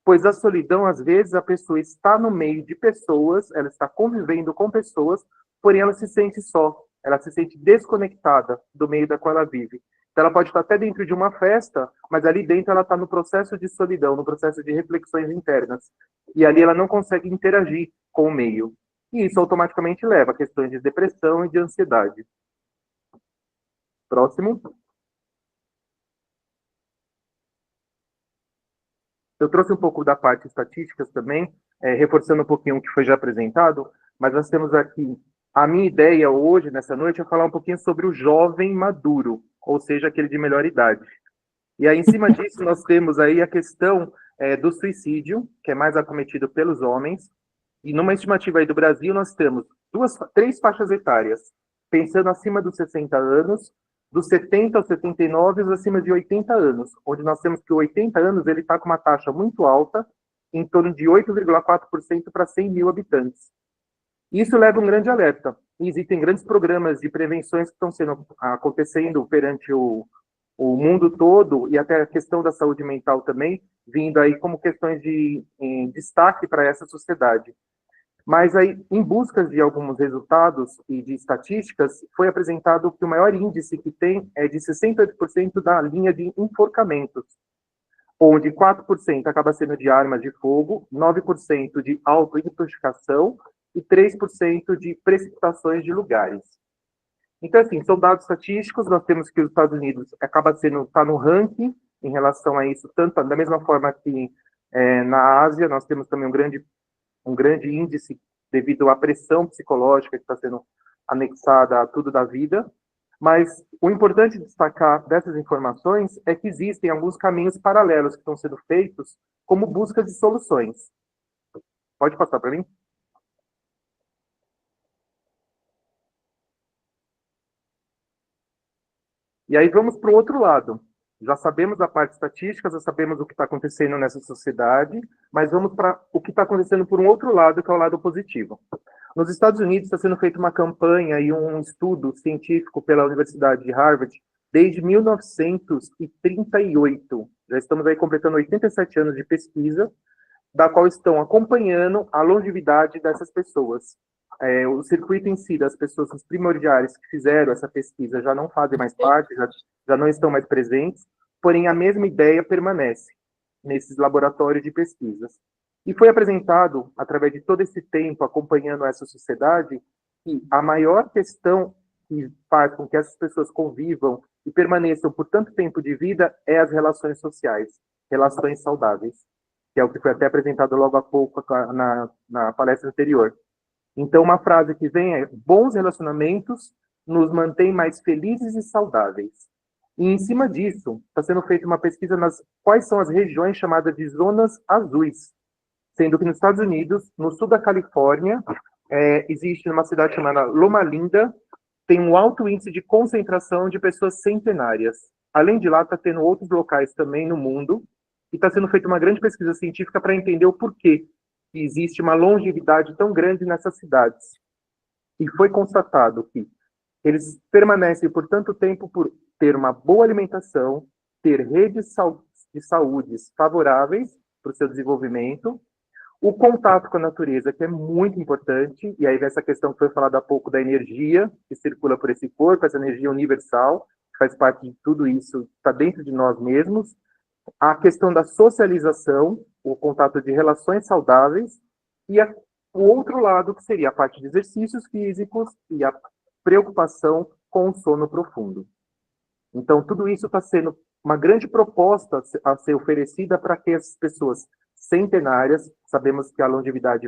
pois a solidão, às vezes, a pessoa está no meio de pessoas, ela está convivendo com pessoas, porém ela se sente só, ela se sente desconectada do meio da qual ela vive. Então, ela pode estar até dentro de uma festa, mas ali dentro ela está no processo de solidão, no processo de reflexões internas. E ali ela não consegue interagir com o meio. E isso automaticamente leva a questões de depressão e de ansiedade. Próximo. Eu trouxe um pouco da parte estatísticas também, reforçando um pouquinho o que foi já apresentado, mas nós temos aqui, a minha ideia hoje, nessa noite, é falar um pouquinho sobre o jovem maduro, ou seja, aquele de melhor idade. E aí, em cima disso, nós temos aí a questão do suicídio, que é mais acometido pelos homens, e numa estimativa aí do Brasil, nós temos três faixas etárias, pensando acima dos 60 anos, dos 70 aos 79 e os acima de 80 anos, onde nós temos que 80 anos ele está com uma taxa muito alta, em torno de 8,4% para 100 mil habitantes. Isso leva um grande alerta. E existem grandes programas de prevenções que estão acontecendo perante o mundo todo, e até a questão da saúde mental também, vindo aí como questões de destaque para essa sociedade. Mas aí, em busca de alguns resultados e de estatísticas, foi apresentado que o maior índice que tem é de 68% da linha de enforcamentos, onde 4% acaba sendo de armas de fogo, 9% de autointoxicação e 3% de precipitações de lugares. Então, assim, são dados estatísticos, nós temos que os Estados Unidos está no ranking em relação a isso, tanto da mesma forma que na Ásia, nós temos também um grande índice devido à pressão psicológica que está sendo anexada a tudo da vida, mas o importante de destacar dessas informações é que existem alguns caminhos paralelos que estão sendo feitos como busca de soluções. Pode passar para mim? E aí vamos para o outro lado. Já sabemos a parte estatística, já sabemos o que está acontecendo nessa sociedade, mas vamos para o que está acontecendo por um outro lado, que é o lado positivo. Nos Estados Unidos está sendo feita uma campanha e um estudo científico pela Universidade de Harvard desde 1938. Já estamos aí completando 87 anos de pesquisa, da qual estão acompanhando a longevidade dessas pessoas. O circuito em si das pessoas os primordiais que fizeram essa pesquisa já não fazem mais parte, já não estão mais presentes, porém a mesma ideia permanece nesses laboratórios de pesquisas. E foi apresentado, através de todo esse tempo acompanhando essa sociedade, que a maior questão que faz com que essas pessoas convivam e permaneçam por tanto tempo de vida é as relações sociais, relações saudáveis, que é o que foi até apresentado logo há pouco na palestra anterior. Então, uma frase que vem é: bons relacionamentos nos mantêm mais felizes e saudáveis. E, em cima disso, está sendo feita uma pesquisa nas quais são as regiões chamadas de zonas azuis, sendo que nos Estados Unidos, no sul da Califórnia, existe uma cidade chamada Loma Linda, tem um alto índice de concentração de pessoas centenárias. Além de lá, está tendo outros locais também no mundo, e está sendo feita uma grande pesquisa científica para entender o porquê que existe uma longevidade tão grande nessas cidades. E foi constatado que eles permanecem por tanto tempo por ter uma boa alimentação, ter redes de saúde favoráveis para o seu desenvolvimento, o contato com a natureza, que é muito importante, e aí vem essa questão que foi falada há pouco da energia que circula por esse corpo, essa energia universal, que faz parte de tudo isso, está dentro de nós mesmos, a questão da socialização, o contato de relações saudáveis, e o outro lado, que seria a parte de exercícios físicos e a preocupação com o sono profundo. Então, tudo isso está sendo uma grande proposta a ser oferecida para que as pessoas centenárias, sabemos que a longevidade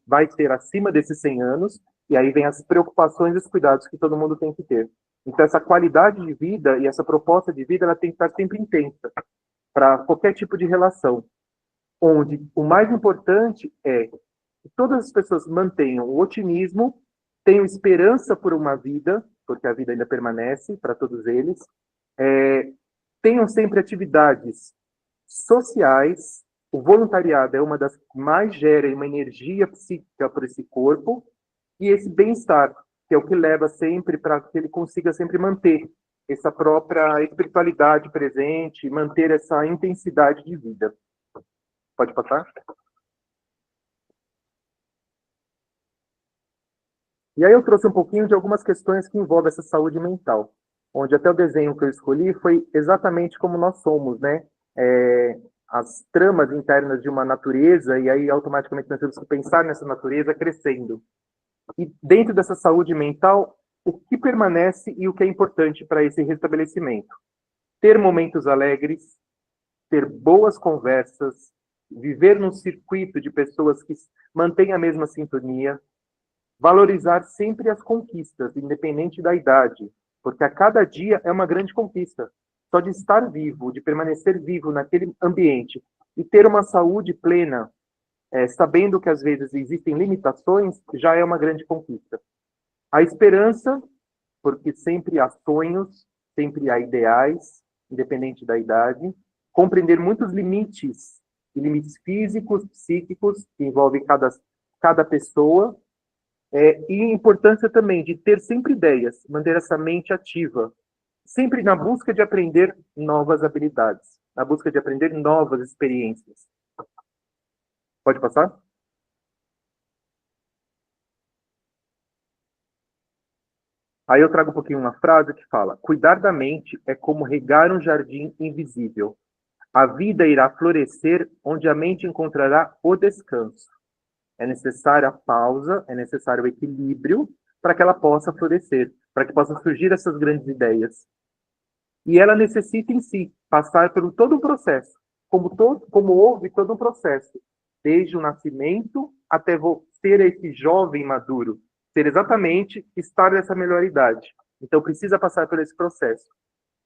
vai ser acima desses 100 anos, e aí vem as preocupações e os cuidados que todo mundo tem que ter. Então, essa qualidade de vida e essa proposta de vida, ela tem que estar sempre intensa para qualquer tipo de relação, onde o mais importante é que todas as pessoas mantenham o otimismo, tenham esperança por uma vida, porque a vida ainda permanece para todos eles, tenham sempre atividades sociais, o voluntariado é uma das que mais gera uma energia psíquica para esse corpo, e esse bem-estar, que é o que leva sempre para que ele consiga sempre manter essa própria espiritualidade presente, manter essa intensidade de vida. Pode passar? E aí eu trouxe um pouquinho de algumas questões que envolvem essa saúde mental, onde até o desenho que eu escolhi foi exatamente como nós somos, né? As tramas internas de uma natureza, e aí automaticamente nós temos que pensar nessa natureza crescendo. E dentro dessa saúde mental, o que permanece e o que é importante para esse restabelecimento? Ter momentos alegres, ter boas conversas, viver num circuito de pessoas que mantêm a mesma sintonia, valorizar sempre as conquistas, independente da idade, porque a cada dia é uma grande conquista. Só de estar vivo, de permanecer vivo naquele ambiente e ter uma saúde plena, sabendo que às vezes existem limitações, já é uma grande conquista. A esperança, porque sempre há sonhos, sempre há ideais, independente da idade. Compreender muitos limites, físicos, psíquicos, que envolvem cada pessoa. E a importância também de ter sempre ideias, manter essa mente ativa, sempre na busca de aprender novas habilidades, na busca de aprender novas experiências. Pode passar? Aí eu trago um pouquinho uma frase que fala: cuidar da mente é como regar um jardim invisível. A vida irá florescer onde a mente encontrará o descanso. É necessária a pausa, é necessário o equilíbrio para que ela possa florescer, para que possam surgir essas grandes ideias. E ela necessita em si passar por todo um processo, como houve todo um processo, desde o nascimento até ser esse jovem maduro, ser exatamente estar nessa melhor idade. Então precisa passar por esse processo.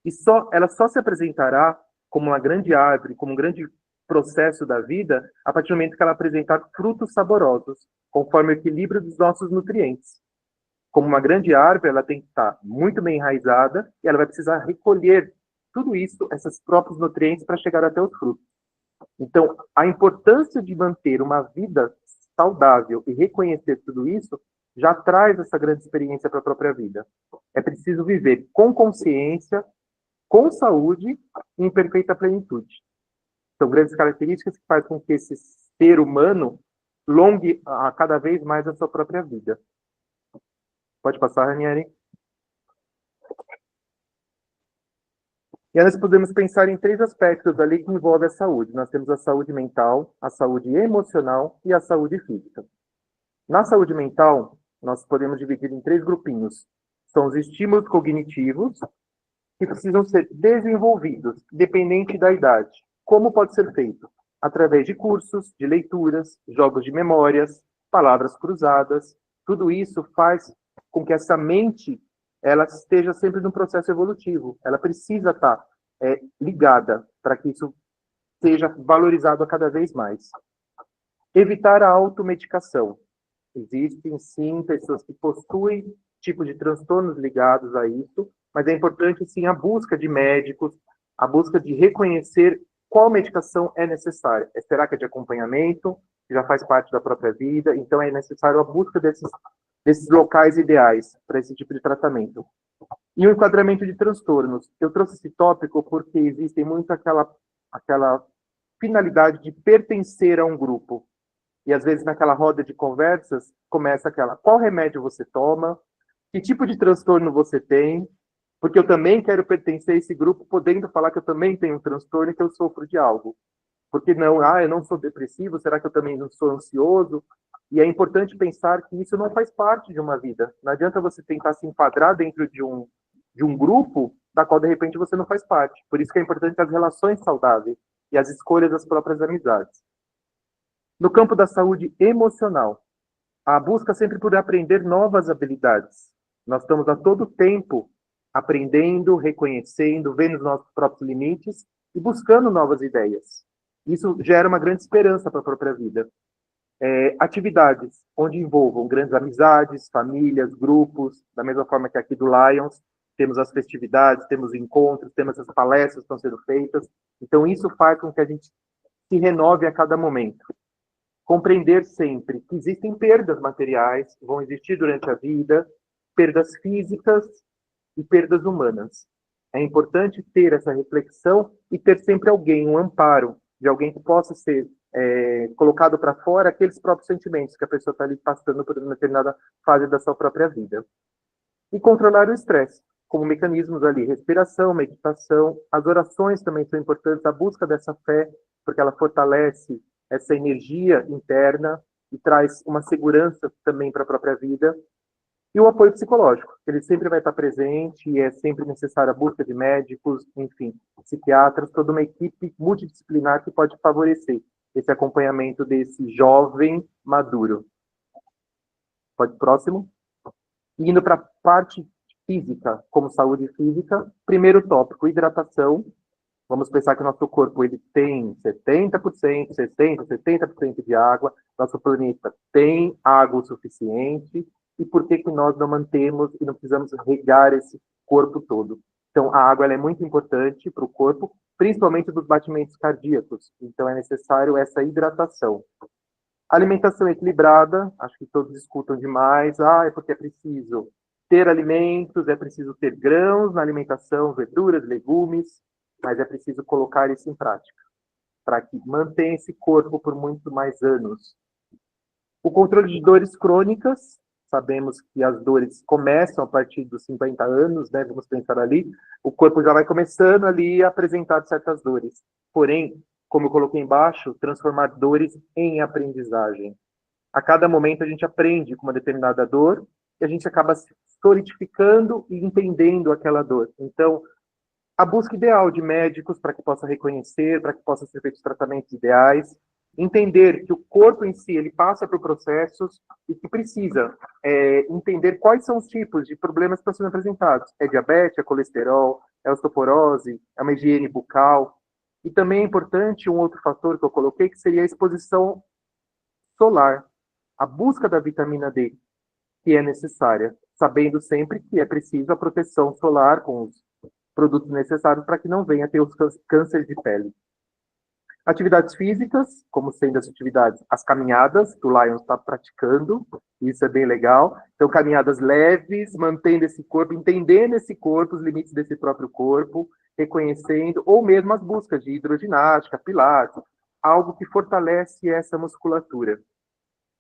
E ela só se apresentará como uma grande árvore, como um grande processo da vida, a partir do momento que ela apresentar frutos saborosos, conforme o equilíbrio dos nossos nutrientes. Como uma grande árvore, ela tem que estar muito bem enraizada e ela vai precisar recolher tudo isso, esses próprios nutrientes, para chegar até os frutos. Então, a importância de manter uma vida saudável e reconhecer tudo isso já traz essa grande experiência para a própria vida. É preciso viver com consciência, com saúde e em perfeita plenitude. São grandes características que fazem com que esse ser humano longue cada vez mais a sua própria vida. Pode passar, Ranieri. E aí nós podemos pensar em 3 aspectos ali que envolvem a saúde. Nós temos a saúde mental, a saúde emocional e a saúde física. Na saúde mental, nós podemos dividir em 3 grupinhos. São os estímulos cognitivos, que precisam ser desenvolvidos, dependente da idade. Como pode ser feito? Através de cursos, de leituras, jogos de memórias, palavras cruzadas. Tudo isso faz com que essa mente ela esteja sempre num processo evolutivo. Ela precisa estar ligada para que isso seja valorizado a cada vez mais. Evitar a automedicação. Existem, sim, pessoas que possuem tipo de transtornos ligados a isso, mas é importante, sim, a busca de médicos, a busca de reconhecer qual medicação é necessária. Será que é de acompanhamento? Já faz parte da própria vida? Então, é necessário a busca desses locais ideais para esse tipo de tratamento. E o enquadramento de transtornos. Eu trouxe esse tópico porque existe muito aquela finalidade de pertencer a um grupo. E, às vezes, naquela roda de conversas, começa qual remédio você toma, que tipo de transtorno você tem, porque eu também quero pertencer a esse grupo, podendo falar que eu também tenho um transtorno e que eu sofro de algo. Porque não, eu não sou depressivo, será que eu também não sou ansioso? E é importante pensar que isso não faz parte de uma vida. Não adianta você tentar se enquadrar dentro de um grupo da qual, de repente, você não faz parte. Por isso que é importante as relações saudáveis e as escolhas das próprias amizades. No campo da saúde emocional, a busca sempre por aprender novas habilidades. Nós estamos a todo tempo aprendendo, reconhecendo, vendo os nossos próprios limites e buscando novas ideias. Isso gera uma grande esperança para a própria vida. Atividades onde envolvam grandes amizades, famílias, grupos, da mesma forma que aqui do Lions, temos as festividades, temos encontros, temos as palestras que estão sendo feitas. Então, isso faz com que a gente se renove a cada momento. Compreender sempre que existem perdas materiais, vão existir durante a vida, perdas físicas e perdas humanas. É importante ter essa reflexão e ter sempre alguém, um amparo, de alguém que possa ser colocado para fora aqueles próprios sentimentos que a pessoa está ali passando por uma determinada fase da sua própria vida. E controlar o estresse, como mecanismos ali, respiração, meditação, as orações também são importantes, a busca dessa fé, porque ela fortalece essa energia interna e traz uma segurança também para a própria vida. E o apoio psicológico, ele sempre vai estar presente e é sempre necessária a busca de médicos, enfim, psiquiatras, toda uma equipe multidisciplinar que pode favorecer esse acompanhamento desse jovem maduro. Pode próximo. Indo para a parte física, como saúde física, primeiro tópico, hidratação. Vamos pensar que o nosso corpo ele tem 70%, 60%, 70% de água, nosso planeta tem água o suficiente, e por que nós não mantemos e não precisamos regar esse corpo todo? Então, a água ela é muito importante para o corpo, principalmente dos batimentos cardíacos, então é necessário essa hidratação. Alimentação equilibrada, acho que todos escutam demais, é porque é preciso ter alimentos, é preciso ter grãos na alimentação, verduras, legumes, mas é preciso colocar isso em prática, para que mantenha esse corpo por muito mais anos. O controle de dores crônicas, sabemos que as dores começam a partir dos 50 anos, né? Vamos pensar ali, o corpo já vai começando ali a apresentar certas dores. Porém, como eu coloquei embaixo, transformar dores em aprendizagem. A cada momento a gente aprende com uma determinada dor e a gente acaba se solidificando e entendendo aquela dor. Então, a busca ideal de médicos para que possa reconhecer, para que possa ser feitos tratamentos ideais, entender que o corpo em si ele passa por processos e que precisa entender quais são os tipos de problemas que estão sendo apresentados. É diabetes, é colesterol, é osteoporose, é uma higiene bucal. E também é importante um outro fator que eu coloquei, que seria a exposição solar, a busca da vitamina D, que é necessária, sabendo sempre que é preciso a proteção solar com os produtos necessários para que não venha a ter os cânceres de pele. Atividades físicas, como sendo as atividades, as caminhadas, que o Lion está praticando, isso é bem legal. Então, caminhadas leves, mantendo esse corpo, entendendo esse corpo, os limites desse próprio corpo, reconhecendo, ou mesmo as buscas de hidroginástica, pilates, algo que fortalece essa musculatura.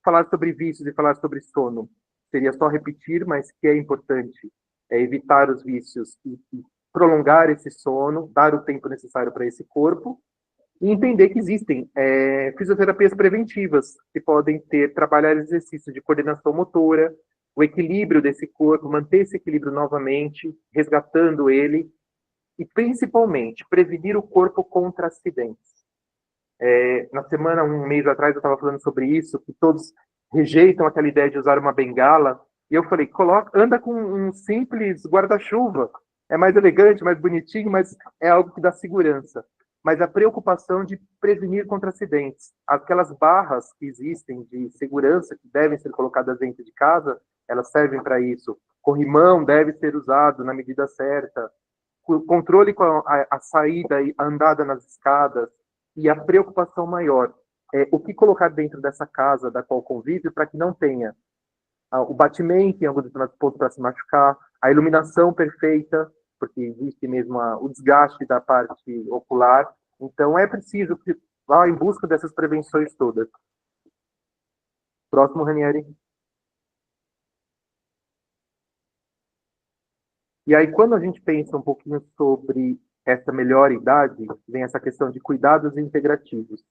Falar sobre vícios e falar sobre sono seria só repetir, mas que é importante evitar os vícios e prolongar esse sono, dar o tempo necessário para esse corpo, e entender que existem fisioterapias preventivas que podem trabalhar exercícios de coordenação motora, o equilíbrio desse corpo, manter esse equilíbrio novamente, resgatando ele, e principalmente prevenir o corpo contra acidentes. Na semana, um mês atrás, eu estava falando sobre isso, que todos rejeitam aquela ideia de usar uma bengala, e eu falei, anda com um simples guarda-chuva, é mais elegante, mais bonitinho, mas é algo que dá segurança. Mas a preocupação de prevenir contra acidentes. Aquelas barras que existem de segurança que devem ser colocadas dentro de casa, elas servem para isso. Corrimão deve ser usado na medida certa. O controle com a saída e a andada nas escadas. E a preocupação maior é o que colocar dentro dessa casa da qual convive para que não tenha o batimento em alguns pontos para se machucar, a iluminação perfeita, porque existe mesmo o desgaste da parte ocular. Então, é preciso vá em busca dessas prevenções todas. Próximo, Ranieri. E aí, quando a gente pensa um pouquinho sobre essa melhor idade, vem essa questão de cuidados integrativos.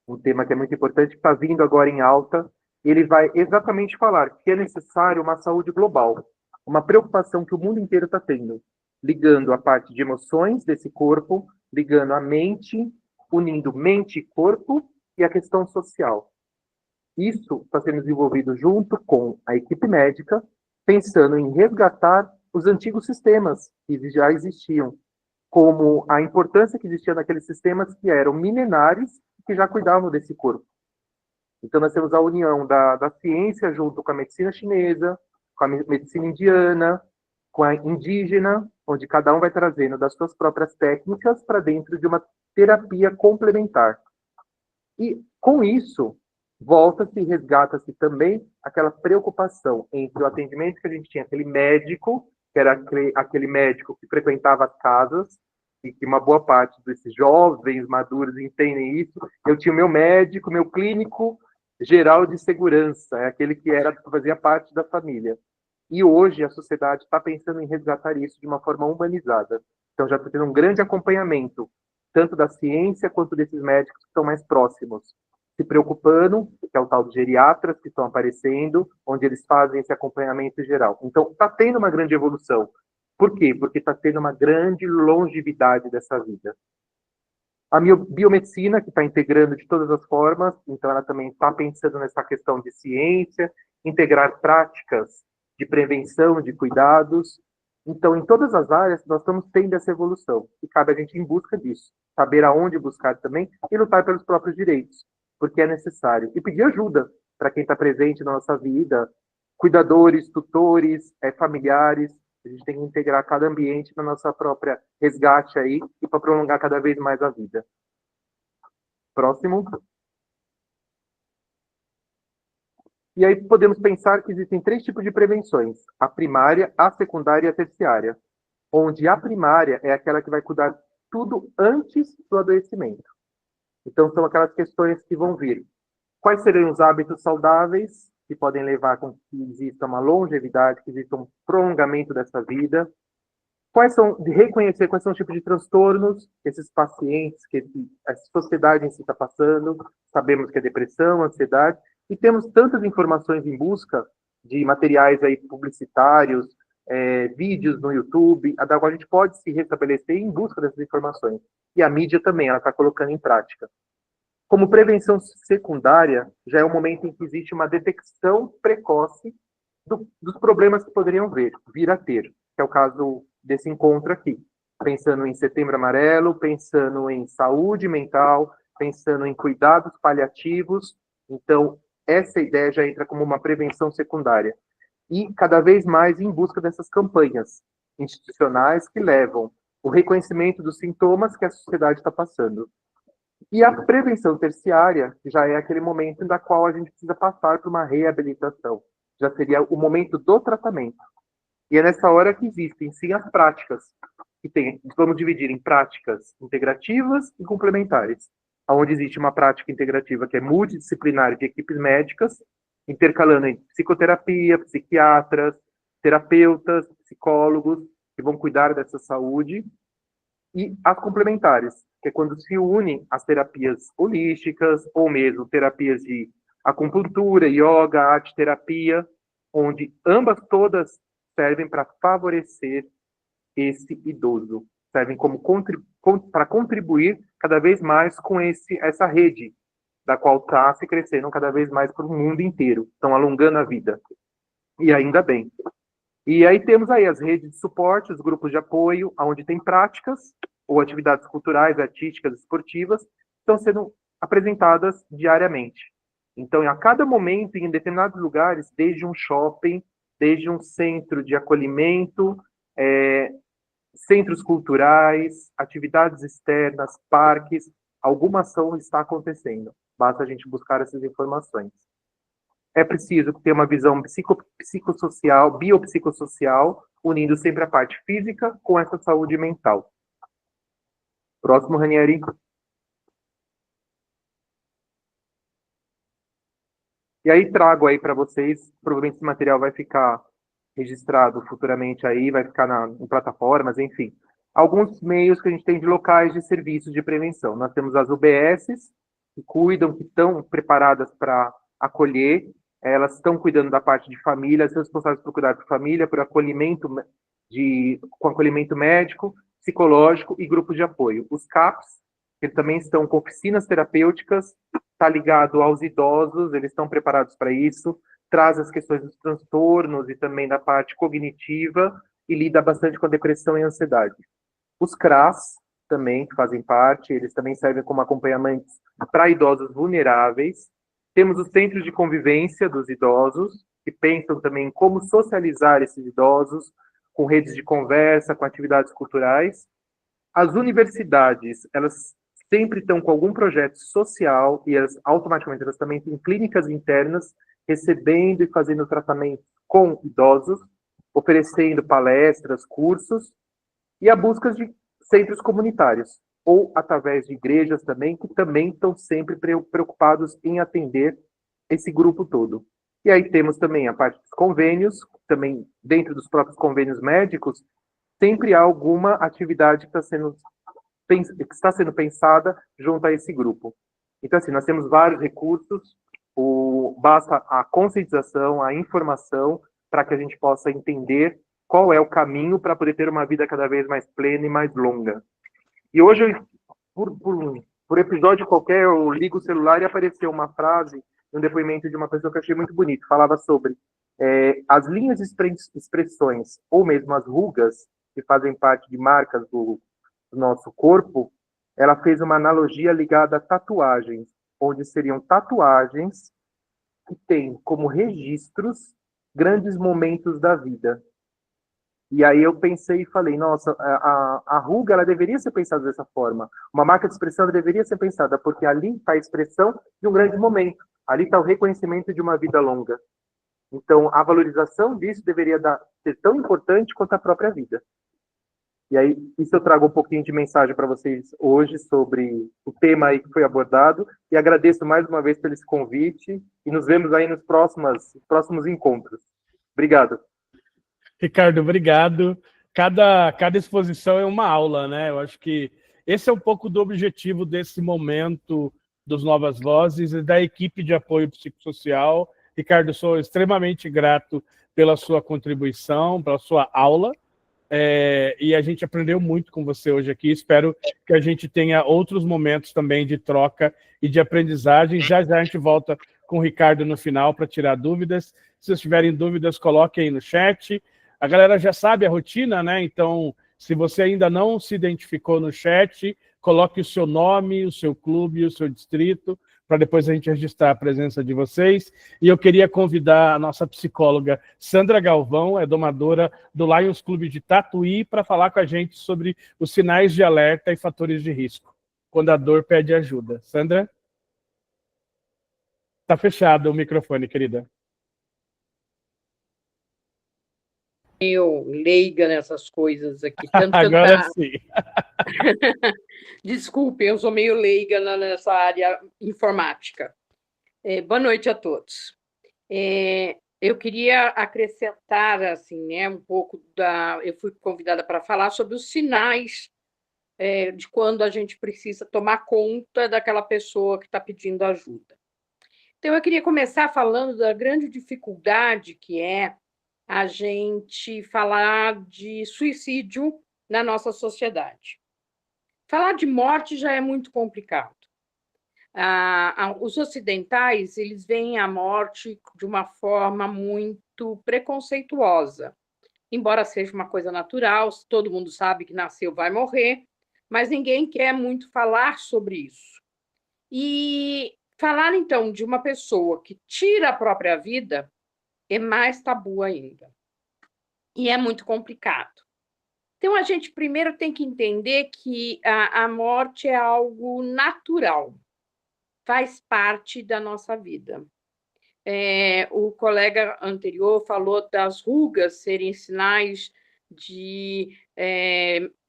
Um tema que é muito importante, que está vindo agora em alta. Ele vai exatamente falar que é necessário uma saúde global, uma preocupação que o mundo inteiro está tendo, ligando a parte de emoções desse corpo, ligando a mente, unindo mente e corpo e a questão social. Isso está sendo desenvolvido junto com a equipe médica, pensando em resgatar os antigos sistemas que já existiam, como a importância que existia naqueles sistemas que eram milenares e que já cuidavam desse corpo. Então, nós temos a união da ciência junto com a medicina chinesa, com a medicina indiana, com a indígena, onde cada um vai trazendo das suas próprias técnicas para dentro de uma terapia complementar. E, com isso, volta-se e resgata-se também aquela preocupação entre o atendimento que a gente tinha, aquele médico, que era aquele médico que frequentava as casas, e que uma boa parte desses jovens maduros entendem isso, eu tinha o meu médico, meu clínico geral de segurança, é aquele que fazia parte da família. E hoje a sociedade está pensando em resgatar isso de uma forma humanizada. Então já está tendo um grande acompanhamento, tanto da ciência quanto desses médicos que estão mais próximos, se preocupando, que é o tal de geriatras que estão aparecendo, onde eles fazem esse acompanhamento geral. Então está tendo uma grande evolução. Por quê? Porque está tendo uma grande longevidade dessa vida. A biomedicina, que está integrando de todas as formas, então ela também está pensando nessa questão de ciência, integrar práticas de prevenção, de cuidados. Então, em todas as áreas, nós estamos tendo essa evolução. E cabe a gente ir em busca disso. Saber aonde buscar também e lutar pelos próprios direitos, porque é necessário. E pedir ajuda para quem está presente na nossa vida, cuidadores, tutores, familiares. A gente tem que integrar cada ambiente na nossa própria resgate aí e para prolongar cada vez mais a vida. Próximo. E aí podemos pensar que existem 3 tipos de prevenções: a primária, a secundária e a terciária. Onde a primária é aquela que vai cuidar tudo antes do adoecimento. Então são aquelas questões que vão vir. Quais seriam os hábitos saudáveis que podem levar com que exista uma longevidade, que exista um prolongamento dessa vida? Reconhecer quais são os tipos de transtornos que esses pacientes, que a sociedade em si está passando. Sabemos que é depressão, ansiedade, e temos tantas informações em busca de materiais aí publicitários, vídeos no YouTube, da qual a gente pode se restabelecer em busca dessas informações. E a mídia também, ela está colocando em prática. Como prevenção secundária, já é o momento em que existe uma detecção precoce dos problemas que poderiam vir a ter, que é o caso desse encontro aqui. Pensando em Setembro Amarelo, pensando em saúde mental, pensando em cuidados paliativos. Então, essa ideia já entra como uma prevenção secundária. E cada vez mais em busca dessas campanhas institucionais que levam o reconhecimento dos sintomas que a sociedade está passando. E a prevenção terciária já é aquele momento da qual a gente precisa passar por uma reabilitação. Já seria o momento do tratamento. E é nessa hora que existem, sim, as práticas. Vamos dividir em práticas integrativas e complementares. Onde existe uma prática integrativa que é multidisciplinar de equipes médicas, intercalando em psicoterapia, psiquiatras, terapeutas, psicólogos, que vão cuidar dessa saúde. E as complementares, que é quando se unem as terapias holísticas, ou mesmo terapias de acupuntura, yoga, arte-terapia, onde ambas todas servem para favorecer esse idoso, servem como para contribuir cada vez mais com essa rede, da qual está se crescendo cada vez mais para o mundo inteiro, estão alongando a vida. E ainda bem. E aí temos aí as redes de suporte, os grupos de apoio, onde tem práticas ou atividades culturais, artísticas, esportivas, estão sendo apresentadas diariamente. Então, a cada momento, em determinados lugares, desde um shopping, desde um centro de acolhimento, centros culturais, atividades externas, parques, alguma ação está acontecendo. Basta a gente buscar essas informações. É preciso ter uma visão psicossocial, biopsicossocial, unindo sempre a parte física com essa saúde mental. Próximo, Ranieri. E aí trago aí para vocês, provavelmente esse material vai ficar registrado futuramente aí, vai ficar em plataformas, enfim. Alguns meios que a gente tem de locais de serviços de prevenção. Nós temos as UBSs, que cuidam, que estão preparadas para acolher, elas estão cuidando da parte de família, são responsáveis por cuidar de família, por acolhimento com acolhimento médico, psicológico e grupos de apoio. Os CAPs, que também estão com oficinas terapêuticas, está ligado aos idosos, eles estão preparados para isso, traz as questões dos transtornos e também da parte cognitiva e lida bastante com a depressão e a ansiedade. Os CRAS também, que fazem parte, eles também servem como acompanhamentos para idosos vulneráveis. Temos os centros de convivência dos idosos, que pensam também em como socializar esses idosos, com redes de conversa, com atividades culturais. As universidades, elas sempre estão com algum projeto social e automaticamente elas também têm clínicas internas recebendo e fazendo tratamento com idosos, oferecendo palestras, cursos, e a busca de centros comunitários, ou através de igrejas também, que também estão sempre preocupados em atender esse grupo todo. E aí temos também a parte dos convênios, também dentro dos próprios convênios médicos, sempre há alguma atividade que está sendo pensada junto a esse grupo. Então, assim, nós temos vários recursos, basta a conscientização, a informação, para que a gente possa entender qual é o caminho para poder ter uma vida cada vez mais plena e mais longa. E hoje, por episódio qualquer, eu ligo o celular e apareceu uma frase, um depoimento de uma pessoa que eu achei muito bonito, falava sobre as linhas de expressões, ou mesmo as rugas, que fazem parte de marcas do nosso corpo. Ela fez uma analogia ligada a tatuagens, onde seriam tatuagens que têm como registros grandes momentos da vida. E aí eu pensei e falei, nossa, a ruga ela deveria ser pensada dessa forma. Uma marca de expressão deveria ser pensada, porque ali está a expressão de um grande momento. Ali está o reconhecimento de uma vida longa. Então, a valorização disso deveria ser tão importante quanto a própria vida. E aí, isso eu trago um pouquinho de mensagem para vocês hoje sobre o tema aí que foi abordado. E agradeço mais uma vez pelo esse convite. E nos vemos aí nos próximos encontros. Obrigado. Ricardo, obrigado. Cada exposição é uma aula, né? Eu acho que esse é um pouco do objetivo desse momento dos Novas Vozes e da equipe de apoio psicossocial. Ricardo, sou extremamente grato pela sua contribuição, pela sua aula, e a gente aprendeu muito com você hoje aqui. Espero que a gente tenha outros momentos também de troca e de aprendizagem. Já já a gente volta com o Ricardo no final para tirar dúvidas. Se vocês tiverem dúvidas, coloquem aí no chat. A galera já sabe a rotina, né? Então, se você ainda não se identificou no chat, coloque o seu nome, o seu clube, o seu distrito, para depois a gente registrar a presença de vocês. E eu queria convidar a nossa psicóloga Sandra Galvão, é domadora do Lions Clube de Tatuí, para falar com a gente sobre os sinais de alerta e fatores de risco, quando a dor pede ajuda. Sandra? Está fechado o microfone, querida. Eu leiga nessas coisas aqui. Tanto Agora sim. Desculpe, eu sou meio leiga nessa área informática. Boa noite a todos. Eu queria acrescentar assim, né, um pouco eu fui convidada para falar sobre os sinais de quando a gente precisa tomar conta daquela pessoa que está pedindo ajuda. Então, eu queria começar falando da grande dificuldade que é a gente falar de suicídio na nossa sociedade. Falar de morte já é muito complicado. Os ocidentais, eles veem a morte de uma forma muito preconceituosa, embora seja uma coisa natural, todo mundo sabe que nasceu vai morrer, mas ninguém quer muito falar sobre isso. E falar, então, de uma pessoa que tira a própria vida é mais tabu ainda. E é muito complicado. Então, a gente primeiro tem que entender que a morte é algo natural, faz parte da nossa vida. O colega anterior falou das rugas serem sinais de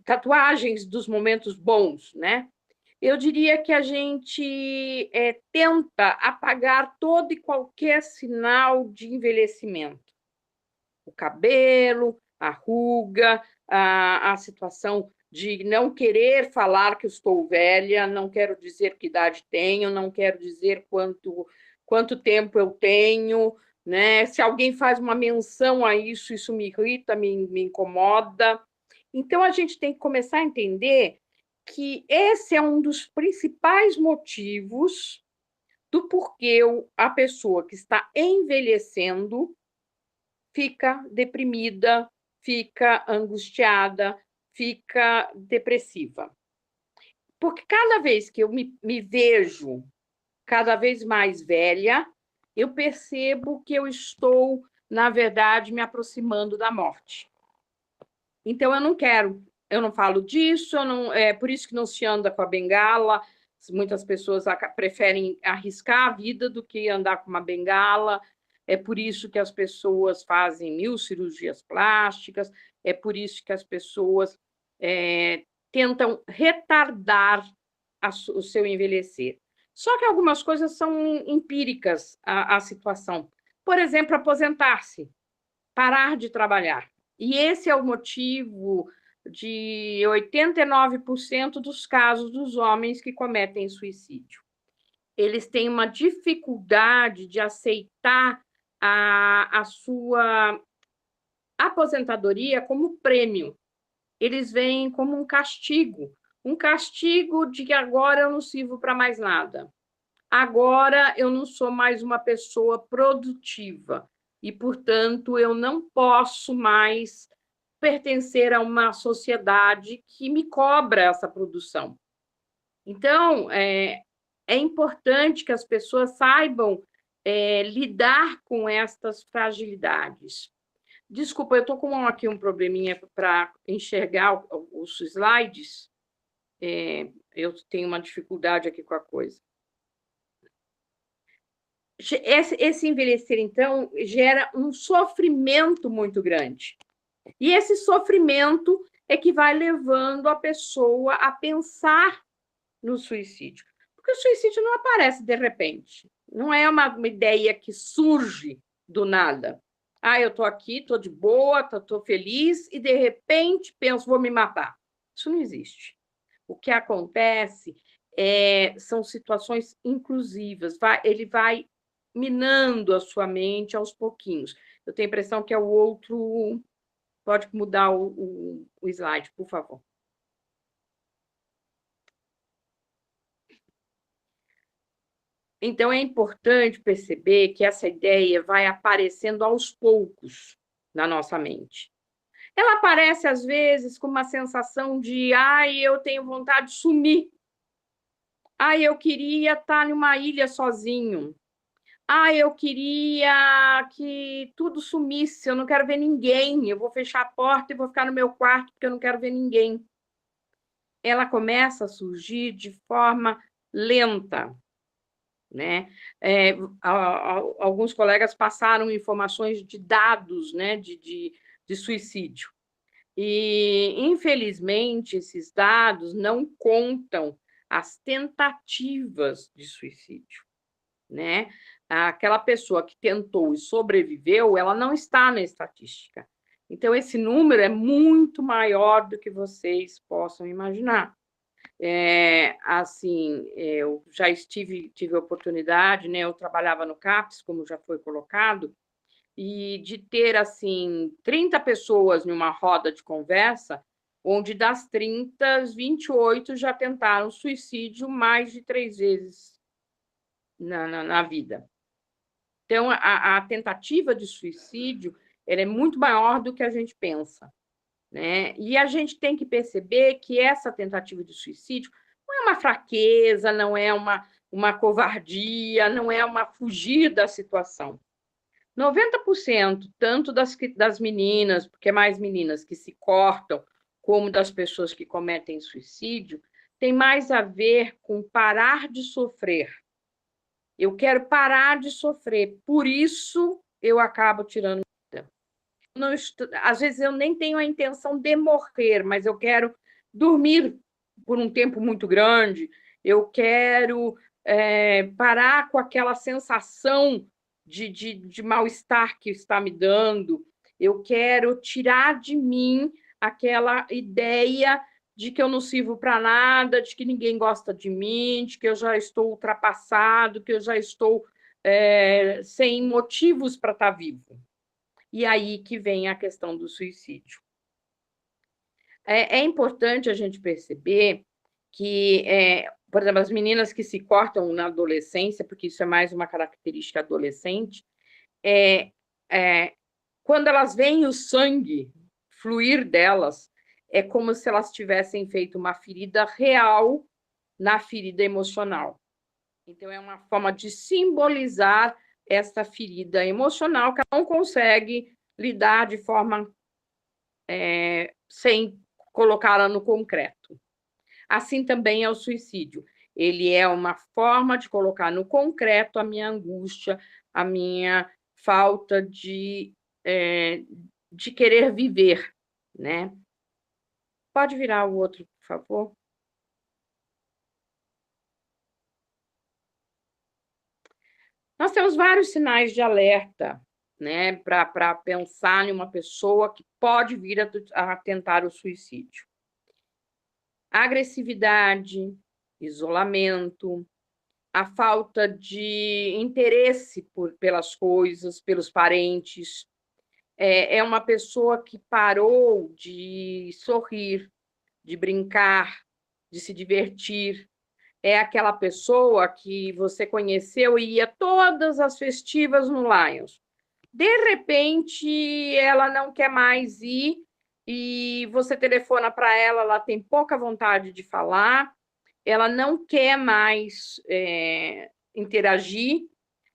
tatuagens dos momentos bons, né? Eu diria que a gente tenta apagar todo e qualquer sinal de envelhecimento. O cabelo, a ruga, a situação de não querer falar que eu estou velha, não quero dizer que idade tenho, não quero dizer quanto tempo eu tenho, né? Se alguém faz uma menção a isso, isso me irrita, me incomoda. Então, a gente tem que começar a entender que esse é um dos principais motivos do porquê a pessoa que está envelhecendo fica deprimida, fica angustiada, fica depressiva. Porque cada vez que eu me vejo cada vez mais velha, eu percebo que eu estou, na verdade, me aproximando da morte. Então, eu não quero, eu não falo disso, é por isso que não se anda com a bengala. Muitas pessoas preferem arriscar a vida do que andar com uma bengala. É por isso que as pessoas fazem 1000 cirurgias plásticas, é por isso que as pessoas tentam retardar o seu envelhecer. Só que algumas coisas são empíricas, a situação. Por exemplo, aposentar-se, parar de trabalhar. E esse é o motivo de 89% dos casos dos homens que cometem suicídio. Eles têm uma dificuldade de aceitar a sua aposentadoria como prêmio. Eles veem como um castigo de que agora eu não sirvo para mais nada. Agora eu não sou mais uma pessoa produtiva e, portanto, eu não posso mais pertencer a uma sociedade que me cobra essa produção. Então, é importante que as pessoas saibam lidar com estas fragilidades. Desculpa, eu estou com aqui um probleminha para enxergar os slides. Eu tenho uma dificuldade aqui com a coisa. Esse envelhecer, então, gera um sofrimento muito grande. E esse sofrimento é que vai levando a pessoa a pensar no suicídio. Porque o suicídio não aparece de repente. Não é uma ideia que surge do nada. Eu estou aqui, estou de boa, estou feliz, e de repente penso, vou me matar. Isso não existe. O que acontece são situações inclusivas. Ele vai minando a sua mente aos pouquinhos. Eu tenho a impressão que é o outro... Pode mudar o slide, por favor. Então, é importante perceber que essa ideia vai aparecendo aos poucos na nossa mente. Ela aparece, às vezes, com uma sensação de eu tenho vontade de sumir. Eu queria estar numa ilha sozinho. Eu queria que tudo sumisse, eu não quero ver ninguém, eu vou fechar a porta e vou ficar no meu quarto porque eu não quero ver ninguém. Ela começa a surgir de forma lenta, né? Alguns colegas passaram informações de dados, né, de suicídio. E, infelizmente, esses dados não contam as tentativas de suicídio, né? Aquela pessoa que tentou e sobreviveu, ela não está na estatística. Então, esse número é muito maior do que vocês possam imaginar. Eu já tive a oportunidade, né? Eu trabalhava no CAPES, como já foi colocado, e de ter, 30 pessoas numa roda de conversa, onde das 30, 28 já tentaram suicídio mais de 3 vezes na vida. Então, a tentativa de suicídio ela é muito maior do que a gente pensa, né? E a gente tem que perceber que essa tentativa de suicídio não é uma fraqueza, não é uma covardia, não é uma fugir da situação. 90%, tanto das meninas, porque é mais meninas que se cortam, como das pessoas que cometem suicídio, tem mais a ver com parar de sofrer. Eu quero parar de sofrer, por isso eu acabo tirando vida. Às vezes eu nem tenho a intenção de morrer, mas eu quero dormir por um tempo muito grande, eu quero parar com aquela sensação de mal-estar que está me dando, eu quero tirar de mim aquela ideia de que eu não sirvo para nada, de que ninguém gosta de mim, de que eu já estou ultrapassado, que eu já estou sem motivos para estar vivo. E aí que vem a questão do suicídio. É importante a gente perceber que, por exemplo, as meninas que se cortam na adolescência, porque isso é mais uma característica adolescente, quando elas veem o sangue fluir delas, é como se elas tivessem feito uma ferida real na ferida emocional. Então, é uma forma de simbolizar essa ferida emocional que ela não consegue lidar de forma sem colocá-la no concreto. Assim também é o suicídio. Ele é uma forma de colocar no concreto a minha angústia, a minha falta de querer viver, né? Pode virar o outro, por favor? Nós temos vários sinais de alerta, né, para pensar em uma pessoa que pode vir a tentar o suicídio. Agressividade, isolamento, a falta de interesse pelas coisas, pelos parentes. É uma pessoa que parou de sorrir, de brincar, de se divertir. É aquela pessoa que você conheceu e ia todas as festivas no Lions. De repente, ela não quer mais ir e você telefona para ela, ela tem pouca vontade de falar, ela não quer mais interagir,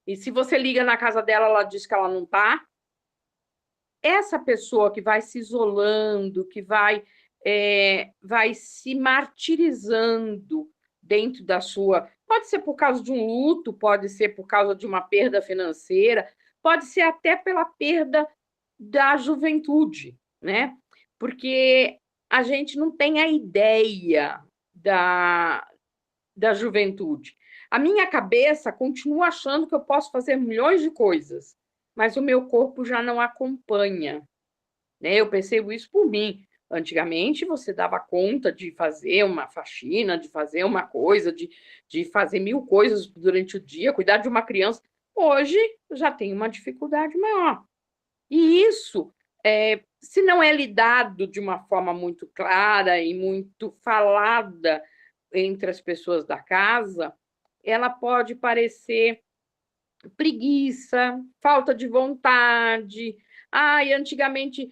e se você liga na casa dela, ela diz que ela não está. Essa pessoa que vai se isolando, que vai se martirizando dentro da sua... Pode ser por causa de um luto, pode ser por causa de uma perda financeira, pode ser até pela perda da juventude, né? Porque a gente não tem a ideia da juventude. A minha cabeça continua achando que eu posso fazer milhões de coisas, mas o meu corpo já não acompanha, né? Eu percebo isso por mim. Antigamente, você dava conta de fazer uma faxina, de fazer uma coisa, de fazer 1000 coisas durante o dia, cuidar de uma criança. Hoje, já tem uma dificuldade maior. E isso, se não é lidado de uma forma muito clara e muito falada entre as pessoas da casa, ela pode parecer preguiça, falta de vontade. Antigamente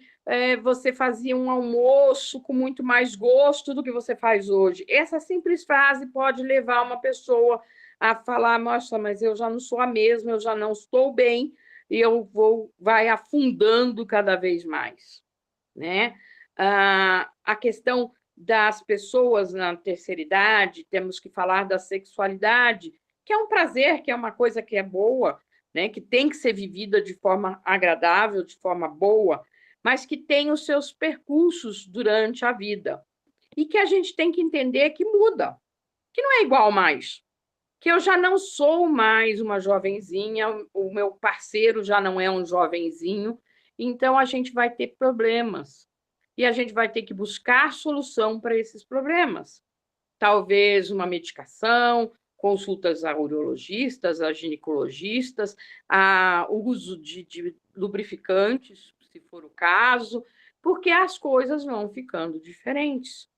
você fazia um almoço com muito mais gosto do que você faz hoje. Essa simples frase pode levar uma pessoa a falar: nossa, mas eu já não sou a mesma, eu já não estou bem, e vai afundando cada vez mais, né? A questão das pessoas na terceira idade, temos que falar da sexualidade, que é um prazer, que é uma coisa que é boa, né? Que tem que ser vivida de forma agradável, de forma boa, mas que tem os seus percursos durante a vida. E que a gente tem que entender que muda, que não é igual mais, que eu já não sou mais uma jovenzinha, o meu parceiro já não é um jovenzinho, então a gente vai ter problemas. E a gente vai ter que buscar solução para esses problemas. Talvez uma medicação, consultas a urologistas, a ginecologistas, o uso de lubrificantes, se for o caso, porque as coisas vão ficando diferentes,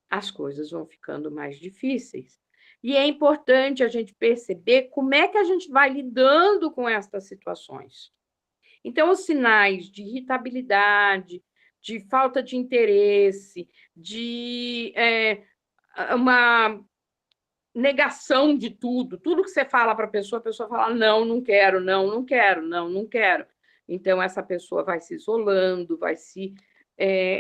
as coisas vão ficando mais difíceis. E é importante a gente perceber como é que a gente vai lidando com estas situações. Então, os sinais de irritabilidade, de falta de interesse, de uma negação de tudo que você fala para a pessoa fala: não, não quero, não, não quero, não, não quero. Então, essa pessoa vai se isolando, vai se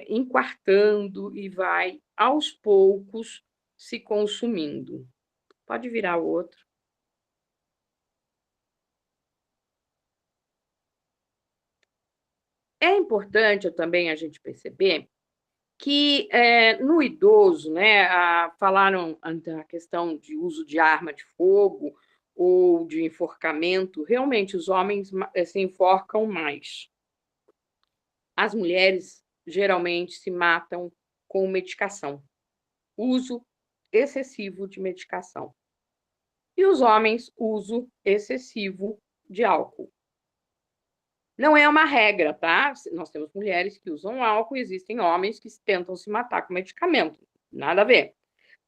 enquartando e vai, aos poucos, se consumindo. Pode virar o outro. É importante também a gente perceber que no idoso, né, falaram da questão de uso de arma de fogo ou de enforcamento, realmente os homens se enforcam mais. As mulheres geralmente se matam com medicação, uso excessivo de medicação. E os homens, uso excessivo de álcool. Não é uma regra, tá? Nós temos mulheres que usam álcool e existem homens que tentam se matar com medicamento. Nada a ver.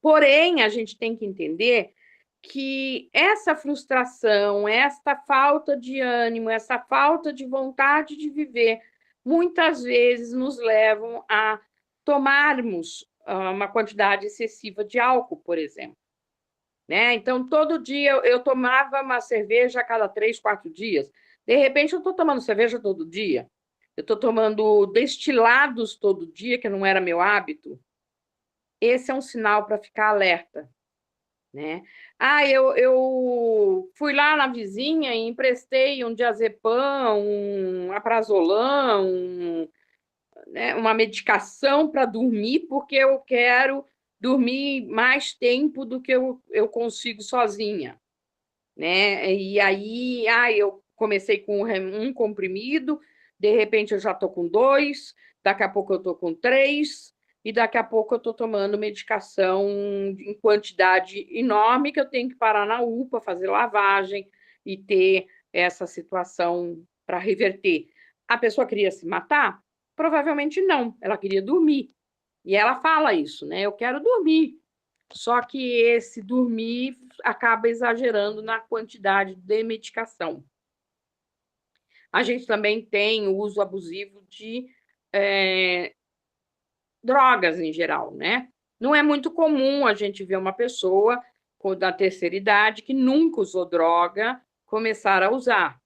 Porém, a gente tem que entender que essa frustração, essa falta de ânimo, essa falta de vontade de viver, muitas vezes nos levam a tomarmos uma quantidade excessiva de álcool, por exemplo. Né? Então, todo dia eu tomava uma cerveja a cada 3, 4 dias. De repente, eu estou tomando cerveja todo dia. Eu estou tomando destilados todo dia, que não era meu hábito. Esse é um sinal para ficar alerta. Né? Eu fui lá na vizinha e emprestei um diazepam, um aprazolam, né, uma medicação para dormir, porque eu quero dormir mais tempo do que eu consigo sozinha, né? E aí, eu comecei com um comprimido, de repente eu já estou com 2, daqui a pouco eu estou com 3, e daqui a pouco eu estou tomando medicação em quantidade enorme, que eu tenho que parar na UPA, fazer lavagem e ter essa situação para reverter. A pessoa queria se matar? Provavelmente não, ela queria dormir. E ela fala isso, né? Eu quero dormir. Só que esse dormir acaba exagerando na quantidade de medicação. A gente também tem o uso abusivo de drogas em geral, né? Não é muito comum a gente ver uma pessoa da terceira idade que nunca usou droga começar a usar.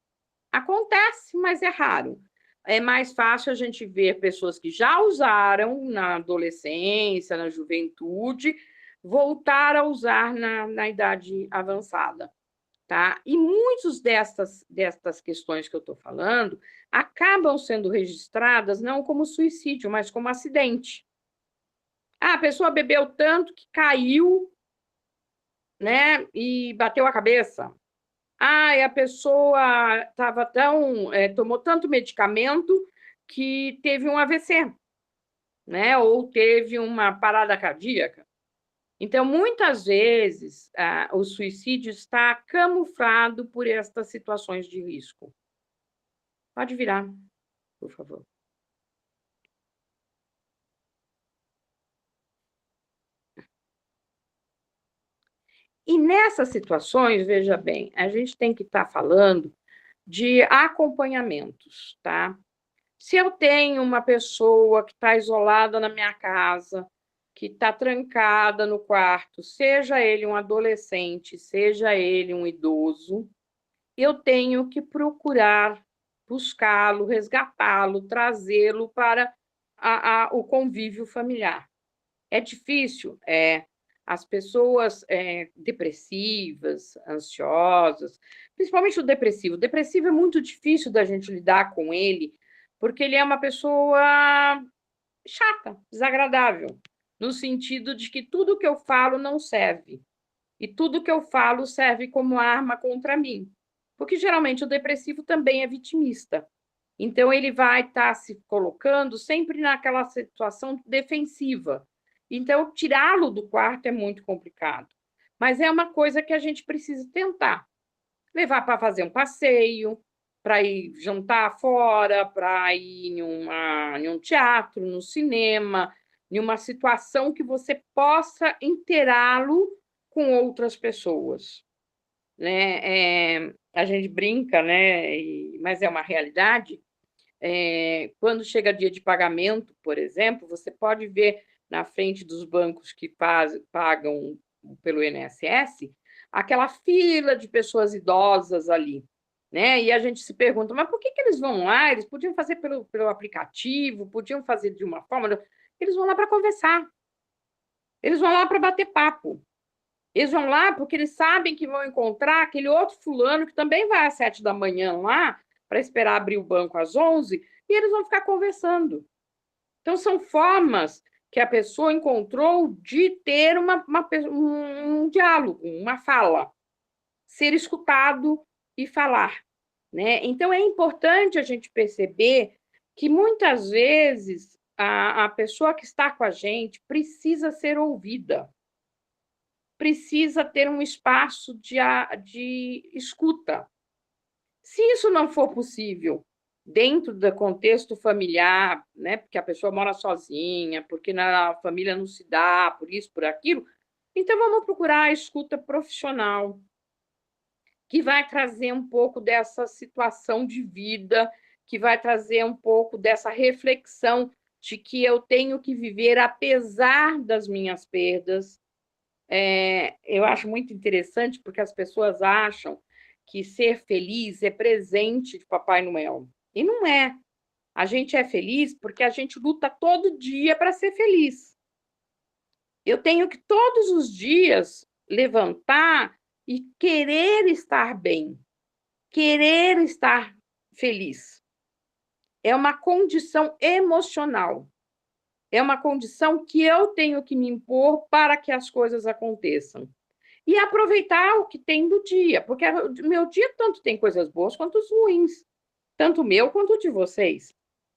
Acontece, mas é raro. É mais fácil a gente ver pessoas que já usaram na adolescência, na juventude, voltar a usar na idade avançada. Tá? E muitas destas questões que eu estou falando acabam sendo registradas não como suicídio, mas como acidente. A pessoa bebeu tanto que caiu, né, e bateu a cabeça. E a pessoa tomou tanto medicamento que teve um AVC, né, ou teve uma parada cardíaca. Então, muitas vezes, o suicídio está camuflado por estas situações de risco. Pode virar, por favor. E nessas situações, veja bem, a gente tem que estar falando de acompanhamentos, tá? Se eu tenho uma pessoa que está isolada na minha casa, que está trancada no quarto, seja ele um adolescente, seja ele um idoso, eu tenho que procurar buscá-lo, resgatá-lo, trazê-lo para o convívio familiar. É difícil? As pessoas depressivas, ansiosas, principalmente o depressivo. O depressivo é muito difícil da gente lidar com ele, porque ele é uma pessoa chata, desagradável, no sentido de que tudo que eu falo não serve. E tudo que eu falo serve como arma contra mim. Porque geralmente o depressivo também é vitimista. Então, ele vai estar se colocando sempre naquela situação defensiva. Então, tirá-lo do quarto é muito complicado. Mas é uma coisa que a gente precisa tentar. Levar para fazer um passeio, para ir jantar fora, para ir em um teatro, no cinema, em uma situação que você possa inteirá-lo com outras pessoas. Né? A gente brinca, né? Mas é uma realidade. Quando chega dia de pagamento, por exemplo, você pode ver na frente dos bancos que pagam pelo INSS aquela fila de pessoas idosas ali, né? E a gente se pergunta, mas por que eles vão lá? Eles podiam fazer pelo aplicativo, podiam fazer de uma forma... Eles vão lá para conversar, eles vão lá para bater papo, eles vão lá porque eles sabem que vão encontrar aquele outro fulano que também vai às 7 da manhã lá para esperar abrir o banco às 11, e eles vão ficar conversando. Então, são formas que a pessoa encontrou de ter um diálogo, uma fala, ser escutado e falar. Né? Então, é importante a gente perceber que, muitas vezes, a pessoa que está com a gente precisa ser ouvida, precisa ter um espaço de escuta. Se isso não for possível dentro do contexto familiar, né, porque a pessoa mora sozinha, porque na família não se dá, por isso, por aquilo, então vamos procurar a escuta profissional, que vai trazer um pouco dessa situação de vida, que vai trazer um pouco dessa reflexão de que eu tenho que viver apesar das minhas perdas. Eu acho muito interessante, porque as pessoas acham que ser feliz é presente de Papai Noel. E não é. A gente é feliz porque a gente luta todo dia para ser feliz. Eu tenho que todos os dias levantar e querer estar bem, querer estar feliz. é uma condição emocional. É uma condição que eu tenho que me impor para que as coisas aconteçam. E aproveitar o que tem do dia, porque o meu dia tanto tem coisas boas quanto as ruins, tanto o meu quanto o de vocês.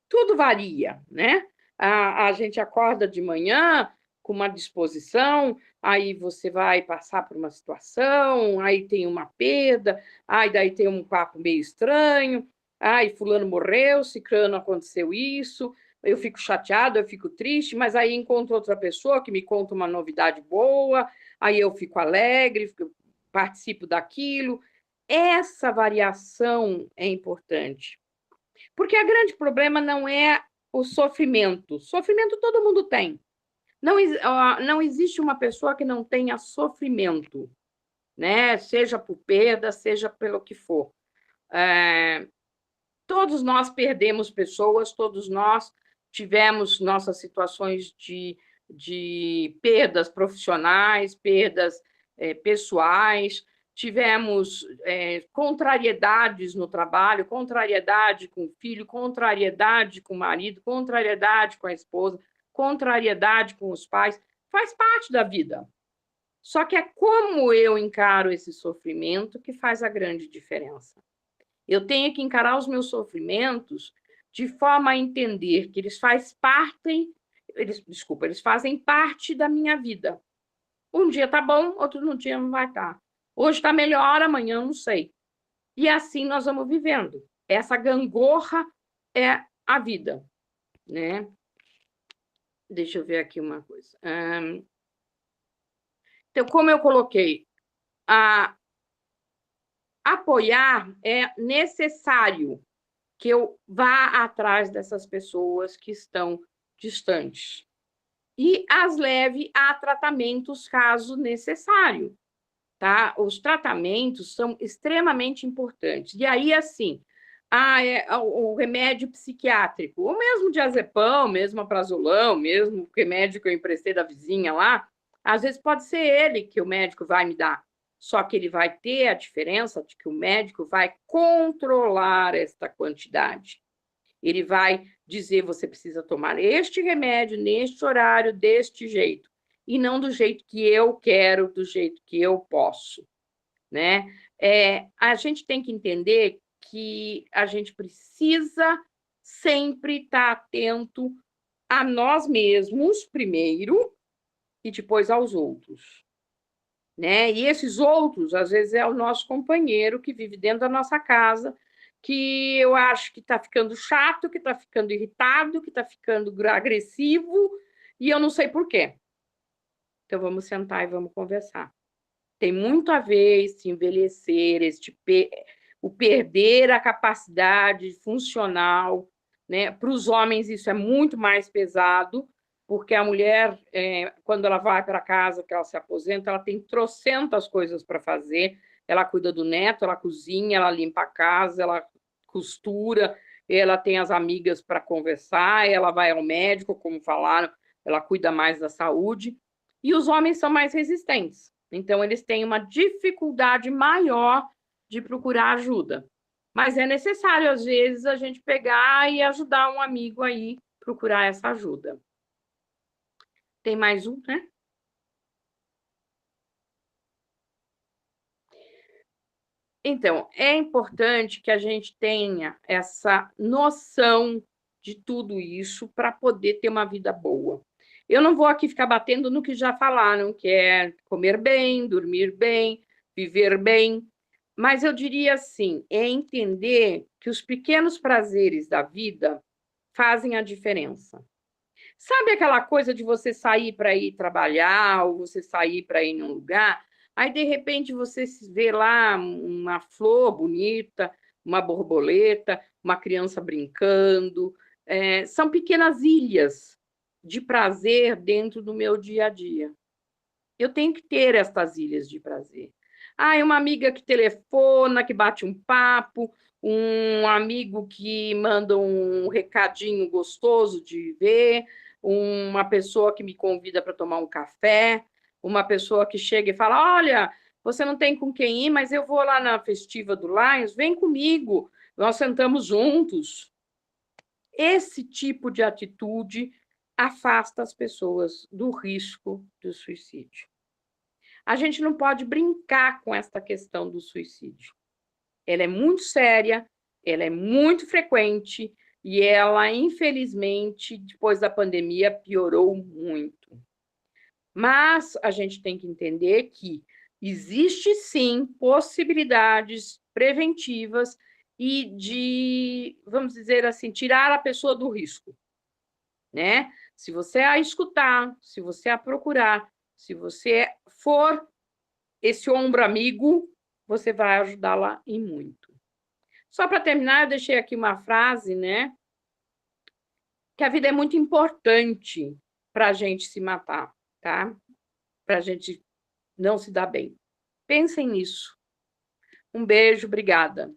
Tudo varia, né? A gente acorda de manhã com uma disposição, aí você vai passar por uma situação, aí tem uma perda, aí daí tem um papo meio estranho, aí fulano morreu, ciclano aconteceu isso, eu fico chateado, eu fico triste, mas aí encontro outra pessoa que me conta uma novidade boa, aí eu fico alegre, participo daquilo. Essa variação é importante. Porque o grande problema não é o sofrimento. Sofrimento todo mundo tem. Não existe uma pessoa que não tenha sofrimento, né? Seja por perda, seja pelo que for. Todos nós perdemos pessoas, todos nós tivemos nossas situações de perdas profissionais, perdas pessoais, tivemos contrariedades no trabalho, contrariedade com o filho, contrariedade com o marido, contrariedade com a esposa, contrariedade com os pais. Faz parte da vida. Só que é como eu encaro esse sofrimento que faz a grande diferença. Eu tenho que encarar os meus sofrimentos de forma a entender que eles fazem parte da minha vida. Um dia está bom, outro dia não vai estar. Hoje está melhor, amanhã não sei. E assim nós vamos vivendo. Essa gangorra é a vida, né? Deixa eu ver aqui uma coisa. Então, como eu coloquei, apoiar é necessário que eu vá atrás dessas pessoas que estão distantes e as leve a tratamentos caso necessário, tá? Os tratamentos são extremamente importantes. E aí, assim, o remédio psiquiátrico, o mesmo diazepam, mesmo aprazolão, mesmo o remédio que eu emprestei da vizinha lá, às vezes pode ser ele que o médico vai me dar. Só que ele vai ter a diferença de que o médico vai controlar esta quantidade. Ele vai dizer, você precisa tomar este remédio, neste horário, deste jeito. E não do jeito que eu quero, do jeito que eu posso, né? A gente tem que entender que a gente precisa sempre estar atento a nós mesmos, primeiro, e depois aos outros. Né? E esses outros, às vezes, é o nosso companheiro que vive dentro da nossa casa, que eu acho que está ficando chato, que está ficando irritado, que está ficando agressivo, e eu não sei por quê. Então, vamos sentar e vamos conversar. Tem muito a ver esse envelhecer, o perder a capacidade funcional, né? Para os homens, isso é muito mais pesado, porque a mulher, quando ela vai para casa, que ela se aposenta, ela tem trocentas coisas para fazer. Ela cuida do neto, ela cozinha, ela limpa a casa, ela costura, ela tem as amigas para conversar, ela vai ao médico, como falaram, ela cuida mais da saúde. E os homens são mais resistentes. Então, eles têm uma dificuldade maior de procurar ajuda. Mas é necessário, às vezes, a gente pegar e ajudar um amigo aí a procurar essa ajuda. Tem mais um, né? Então, é importante que a gente tenha essa noção de tudo isso para poder ter uma vida boa. Eu não vou aqui ficar batendo no que já falaram, que é comer bem, dormir bem, viver bem, mas eu diria assim, é entender que os pequenos prazeres da vida fazem a diferença. Sabe aquela coisa de você sair para ir trabalhar, ou você sair para ir em um lugar, aí, de repente, você vê lá uma flor bonita, uma borboleta, uma criança brincando. São pequenas ilhas de prazer dentro do meu dia a dia. Eu tenho que ter estas ilhas de prazer. Uma amiga que telefona, que bate um papo, um amigo que manda um recadinho gostoso de ver, uma pessoa que me convida para tomar um café, uma pessoa que chega e fala, olha, você não tem com quem ir, mas eu vou lá na festiva do Lions, vem comigo, nós sentamos juntos. esse tipo de atitude afasta as pessoas do risco do suicídio. A gente não pode brincar com essa questão do suicídio. Ela é muito séria, ela é muito frequente e ela, infelizmente, depois da pandemia, piorou muito. Mas a gente tem que entender que existe, sim, possibilidades preventivas e de, vamos dizer assim, tirar a pessoa do risco, né? Se você a escutar, se você a procurar, se você for esse ombro amigo, você vai ajudá-la em muito. Só para terminar, eu deixei aqui uma frase, né? Que a vida é muito importante para a gente se matar, tá? Para a gente não se dar bem. Pensem nisso. Um beijo, obrigada.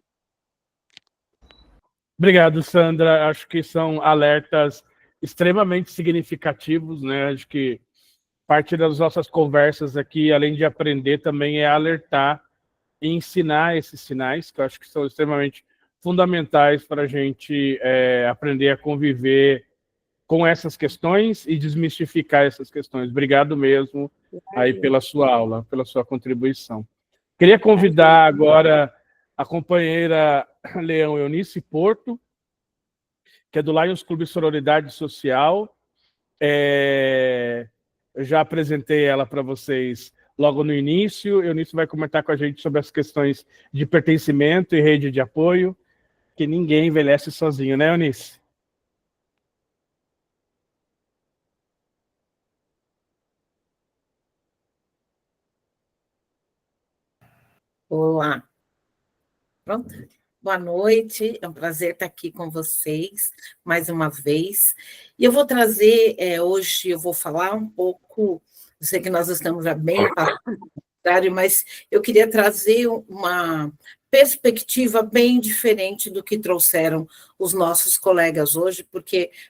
Obrigado, Sandra. Acho que são alertas extremamente significativos, né? Acho que parte das nossas conversas aqui, além de aprender, também é alertar e ensinar esses sinais, que eu acho que são extremamente fundamentais para a gente aprender a conviver com essas questões e desmistificar essas questões. Obrigado mesmo aí pela sua aula, pela sua contribuição. Queria convidar agora a companheira Leão Eunice Porto, que é do Lions Clube Sororidade Social. Eu já apresentei ela para vocês logo no início. Eunice vai comentar com a gente sobre as questões de pertencimento e rede de apoio, que ninguém envelhece sozinho, né, Eunice? Olá. Pronto. Boa noite, é um prazer estar aqui com vocês mais uma vez. E eu vou trazer, hoje eu vou falar um pouco, eu sei que nós estamos já bem passados, mas eu queria trazer uma perspectiva bem diferente do que trouxeram os nossos colegas hoje,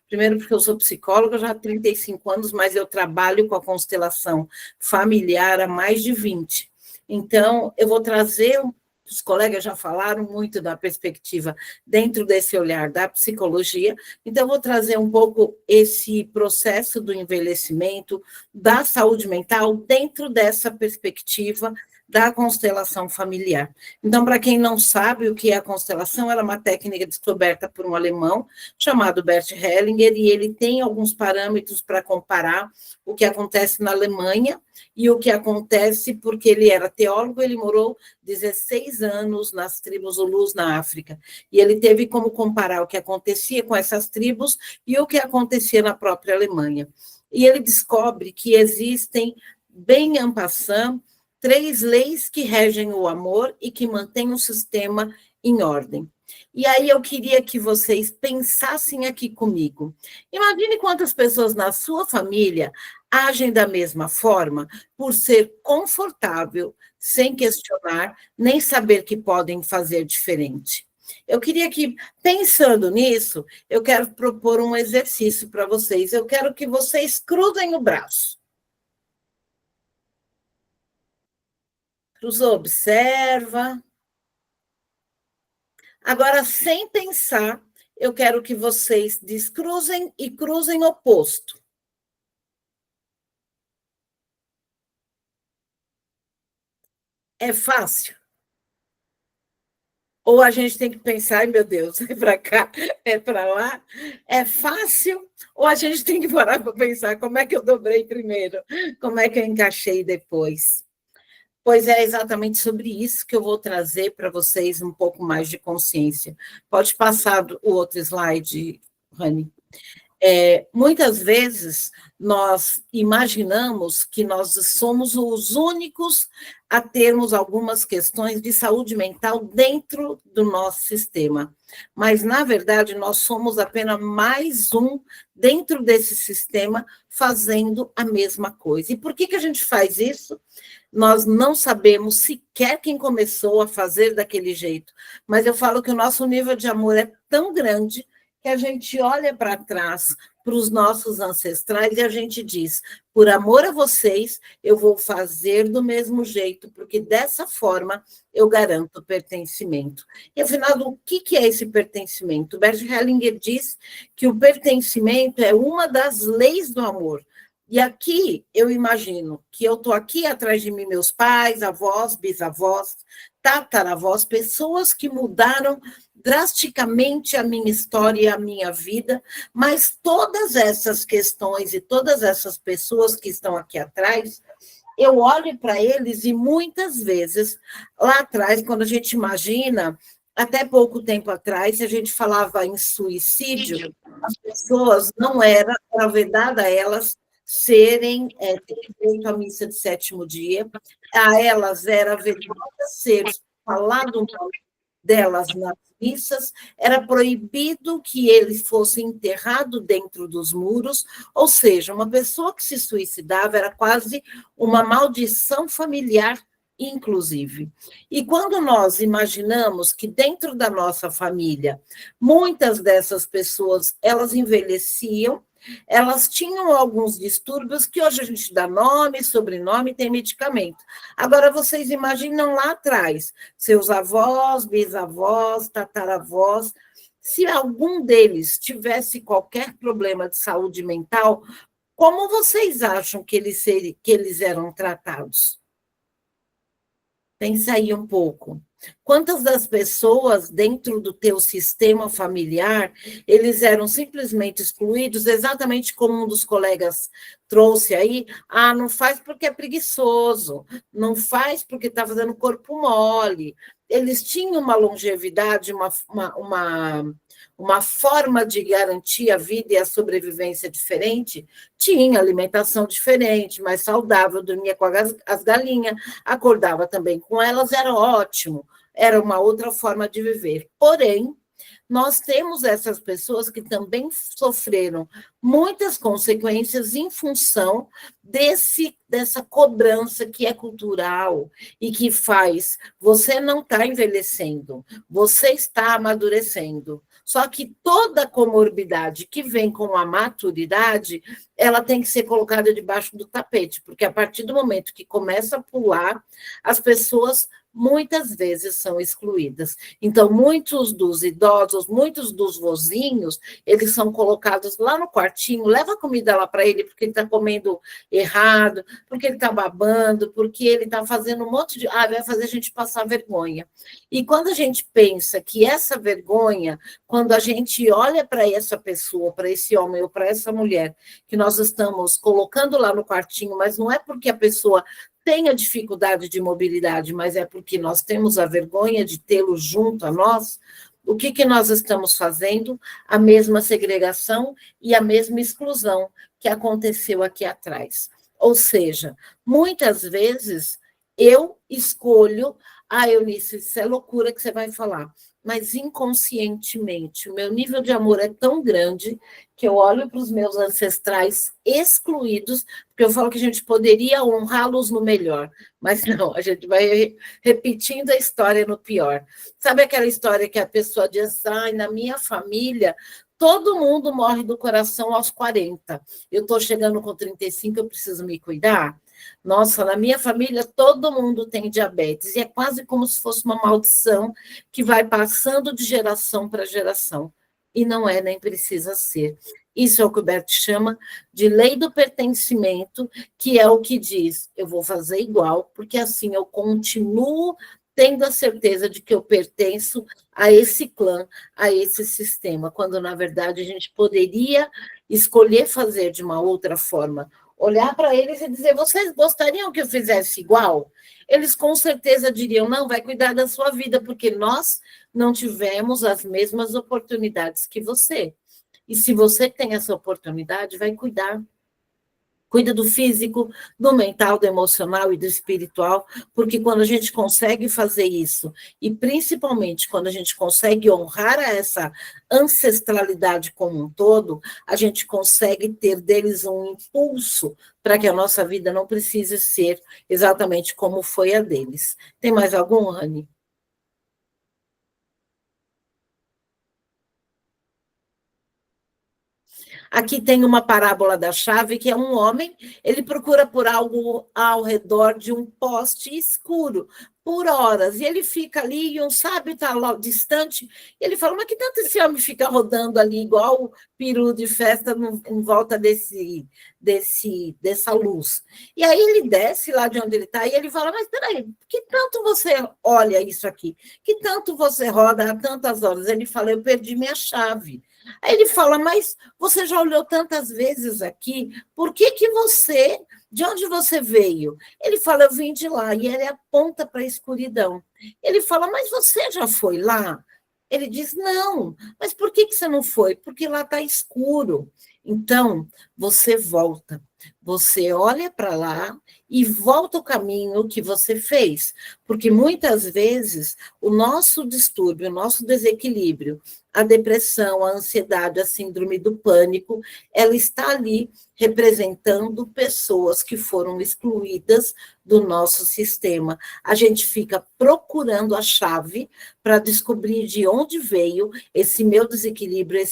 primeiro porque eu sou psicóloga já há 35 anos, mas eu trabalho com a constelação familiar há mais de 20. Então, eu vou trazer, os colegas já falaram muito da perspectiva dentro desse olhar da psicologia, então eu vou trazer um pouco esse processo do envelhecimento, da saúde mental, dentro dessa perspectiva da constelação familiar. Então, para quem não sabe o que é a constelação, ela é uma técnica descoberta por um alemão chamado Bert Hellinger, e ele tem alguns parâmetros para comparar o que acontece na Alemanha e o que acontece, porque ele era teólogo, ele morou 16 anos nas tribos Zulus na África, e ele teve como comparar o que acontecia com essas tribos e o que acontecia na própria Alemanha. E ele descobre que existem, bem en passant, 3 leis que regem o amor e que mantêm o sistema em ordem. E aí eu queria que vocês pensassem aqui comigo. Imagine quantas pessoas na sua família agem da mesma forma por ser confortável, sem questionar, nem saber que podem fazer diferente. Eu queria que, pensando nisso, eu quero propor um exercício para vocês. Eu quero que vocês cruzem o braço. Cruzou, observa. Agora, sem pensar, eu quero que vocês descruzem e cruzem oposto. É fácil? Ou a gente tem que pensar, ai meu Deus, é para cá, é para lá? É fácil? Ou a gente tem que parar para pensar como é que eu dobrei primeiro? Como é que eu encaixei depois? Pois é exatamente sobre isso que eu vou trazer para vocês um pouco mais de consciência. Pode passar o outro slide, Rani. Muitas vezes nós imaginamos que nós somos os únicos a termos algumas questões de saúde mental dentro do nosso sistema. Mas, na verdade, nós somos apenas mais um dentro desse sistema fazendo a mesma coisa. E por que a gente faz isso? Nós não sabemos sequer quem começou a fazer daquele jeito. Mas eu falo que o nosso nível de amor é tão grande que a gente olha para trás, para os nossos ancestrais, e a gente diz, por amor a vocês, eu vou fazer do mesmo jeito, porque dessa forma eu garanto o pertencimento. E, afinal, o que é esse pertencimento? Bert Hellinger diz que o pertencimento é uma das leis do amor. E aqui eu imagino que eu estou aqui atrás de mim, meus pais, avós, bisavós, tataravós, pessoas que mudaram drasticamente a minha história e a minha vida, mas todas essas questões e todas essas pessoas que estão aqui atrás, eu olho para eles e muitas vezes, lá atrás, quando a gente imagina, até pouco tempo atrás, se a gente falava em suicídio, as pessoas não era vedada a elas terem direito à missa de sétimo dia, a elas era vedada ser falado o nome delas nas missas, era proibido que ele fosse enterrado dentro dos muros, ou seja, uma pessoa que se suicidava era quase uma maldição familiar, inclusive. E quando nós imaginamos que dentro da nossa família, muitas dessas pessoas, elas envelheciam, elas tinham alguns distúrbios que hoje a gente dá nome, sobrenome, tem medicamento. Agora, vocês imaginam lá atrás, seus avós, bisavós, tataravós, se algum deles tivesse qualquer problema de saúde mental, como vocês acham que eles eram tratados? Pensa aí um pouco. Quantas das pessoas dentro do teu sistema familiar, eles eram simplesmente excluídos, exatamente como um dos colegas trouxe aí, não faz porque é preguiçoso, não faz porque está fazendo corpo mole. Eles tinham uma longevidade, uma forma de garantir a vida e a sobrevivência diferente, tinha alimentação diferente, mais saudável, dormia com as galinhas, acordava também com elas, era ótimo, era uma outra forma de viver. Porém, nós temos essas pessoas que também sofreram muitas consequências em função dessa cobrança que é cultural e que faz você não está envelhecendo, você está amadurecendo. Só que toda comorbidade que vem com a maturidade, ela tem que ser colocada debaixo do tapete, porque a partir do momento que começa a pular, as pessoas muitas vezes são excluídas. Então, muitos dos idosos, muitos dos vozinhos, eles são colocados lá no quartinho, leva a comida lá para ele, porque ele está comendo errado, porque ele está babando, porque ele está fazendo um monte de... vai fazer a gente passar vergonha. E quando a gente pensa que essa vergonha, quando a gente olha para essa pessoa, para esse homem ou para essa mulher, que nós estamos colocando lá no quartinho, mas não é porque a pessoa tenha dificuldade de mobilidade, mas é porque nós temos a vergonha de tê-lo junto a nós, o que nós estamos fazendo? A mesma segregação e a mesma exclusão que aconteceu aqui atrás. Ou seja, muitas vezes eu escolho, Eunice, isso é loucura que você vai falar, mas inconscientemente, o meu nível de amor é tão grande que eu olho para os meus ancestrais excluídos, porque eu falo que a gente poderia honrá-los no melhor, mas não, a gente vai repetindo a história no pior. Sabe aquela história que a pessoa diz, na minha família, todo mundo morre do coração aos 40, eu estou chegando com 35, eu preciso me cuidar? Nossa, na minha família todo mundo tem diabetes, e é quase como se fosse uma maldição que vai passando de geração para geração. E não é, nem precisa ser. Isso é o que o Bert chama de lei do pertencimento, que é o que diz, eu vou fazer igual, porque assim eu continuo tendo a certeza de que eu pertenço a esse clã, a esse sistema, quando, na verdade, a gente poderia escolher fazer de uma outra forma, olhar para eles e dizer, vocês gostariam que eu fizesse igual? Eles com certeza diriam, não, vai cuidar da sua vida, porque nós não tivemos as mesmas oportunidades que você. E se você tem essa oportunidade, vai cuidar. Cuida do físico, do mental, do emocional e do espiritual, porque quando a gente consegue fazer isso, e principalmente quando a gente consegue honrar essa ancestralidade como um todo, a gente consegue ter deles um impulso para que a nossa vida não precise ser exatamente como foi a deles. Tem mais algum, Rani? Aqui tem uma parábola da chave, que é um homem, ele procura por algo ao redor de um poste escuro, por horas, e ele fica ali, e um sábio está lá distante, e ele fala, mas que tanto esse homem fica rodando ali, igual o peru de festa em volta dessa luz. E aí ele desce lá de onde ele está, e ele fala, mas peraí, que tanto você olha isso aqui? Que tanto você roda há tantas horas? Ele fala, eu perdi minha chave. Aí ele fala, mas você já olhou tantas vezes aqui, por que você, de onde você veio? Ele fala, eu vim de lá, e ele aponta para a escuridão. Ele fala, mas você já foi lá? Ele diz, não, mas por que você não foi? Porque lá está escuro. Então, você volta, você olha para lá e volta o caminho que você fez, porque muitas vezes o nosso distúrbio, o nosso desequilíbrio, a depressão, a ansiedade, a síndrome do pânico, ela está ali representando pessoas que foram excluídas do nosso sistema. A gente fica procurando a chave para descobrir de onde veio esse meu desequilíbrio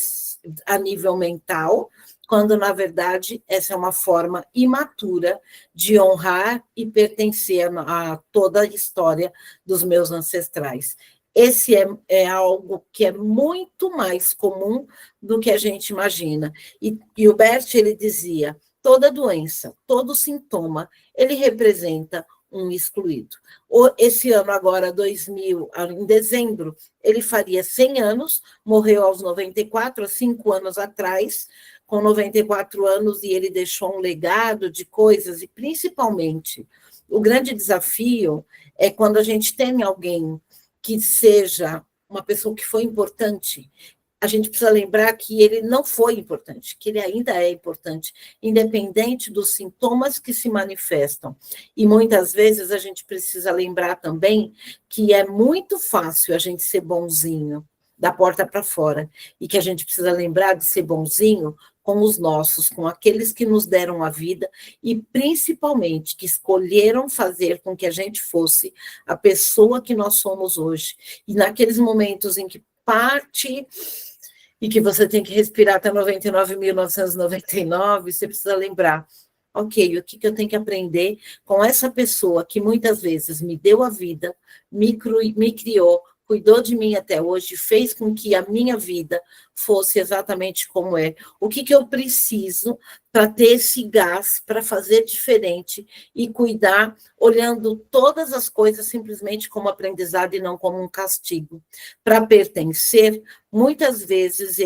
a nível mental, quando, na verdade, essa é uma forma imatura de honrar e pertencer a toda a história dos meus ancestrais. Esse é algo que é muito mais comum do que a gente imagina. E o Bert, ele dizia, toda doença, todo sintoma, ele representa um excluído. Esse ano agora, 2000, em dezembro, ele faria 100 anos, morreu aos 94, há 5 anos atrás, com 94 anos, e ele deixou um legado de coisas, e principalmente, o grande desafio é quando a gente tem alguém que seja uma pessoa que foi importante, a gente precisa lembrar que ele não foi importante, que ele ainda é importante, independente dos sintomas que se manifestam. E muitas vezes a gente precisa lembrar também que é muito fácil a gente ser bonzinho, da porta para fora, e que a gente precisa lembrar de ser bonzinho com os nossos, com aqueles que nos deram a vida e, principalmente, que escolheram fazer com que a gente fosse a pessoa que nós somos hoje. E naqueles momentos em que parte e que você tem que respirar até 99.999, você precisa lembrar, ok, o que eu tenho que aprender com essa pessoa que muitas vezes me deu a vida, me criou, cuidou de mim até hoje, fez com que a minha vida fosse exatamente como é. O que eu preciso para ter esse gás, para fazer diferente e cuidar, olhando todas as coisas simplesmente como aprendizado e não como um castigo. Para pertencer, muitas vezes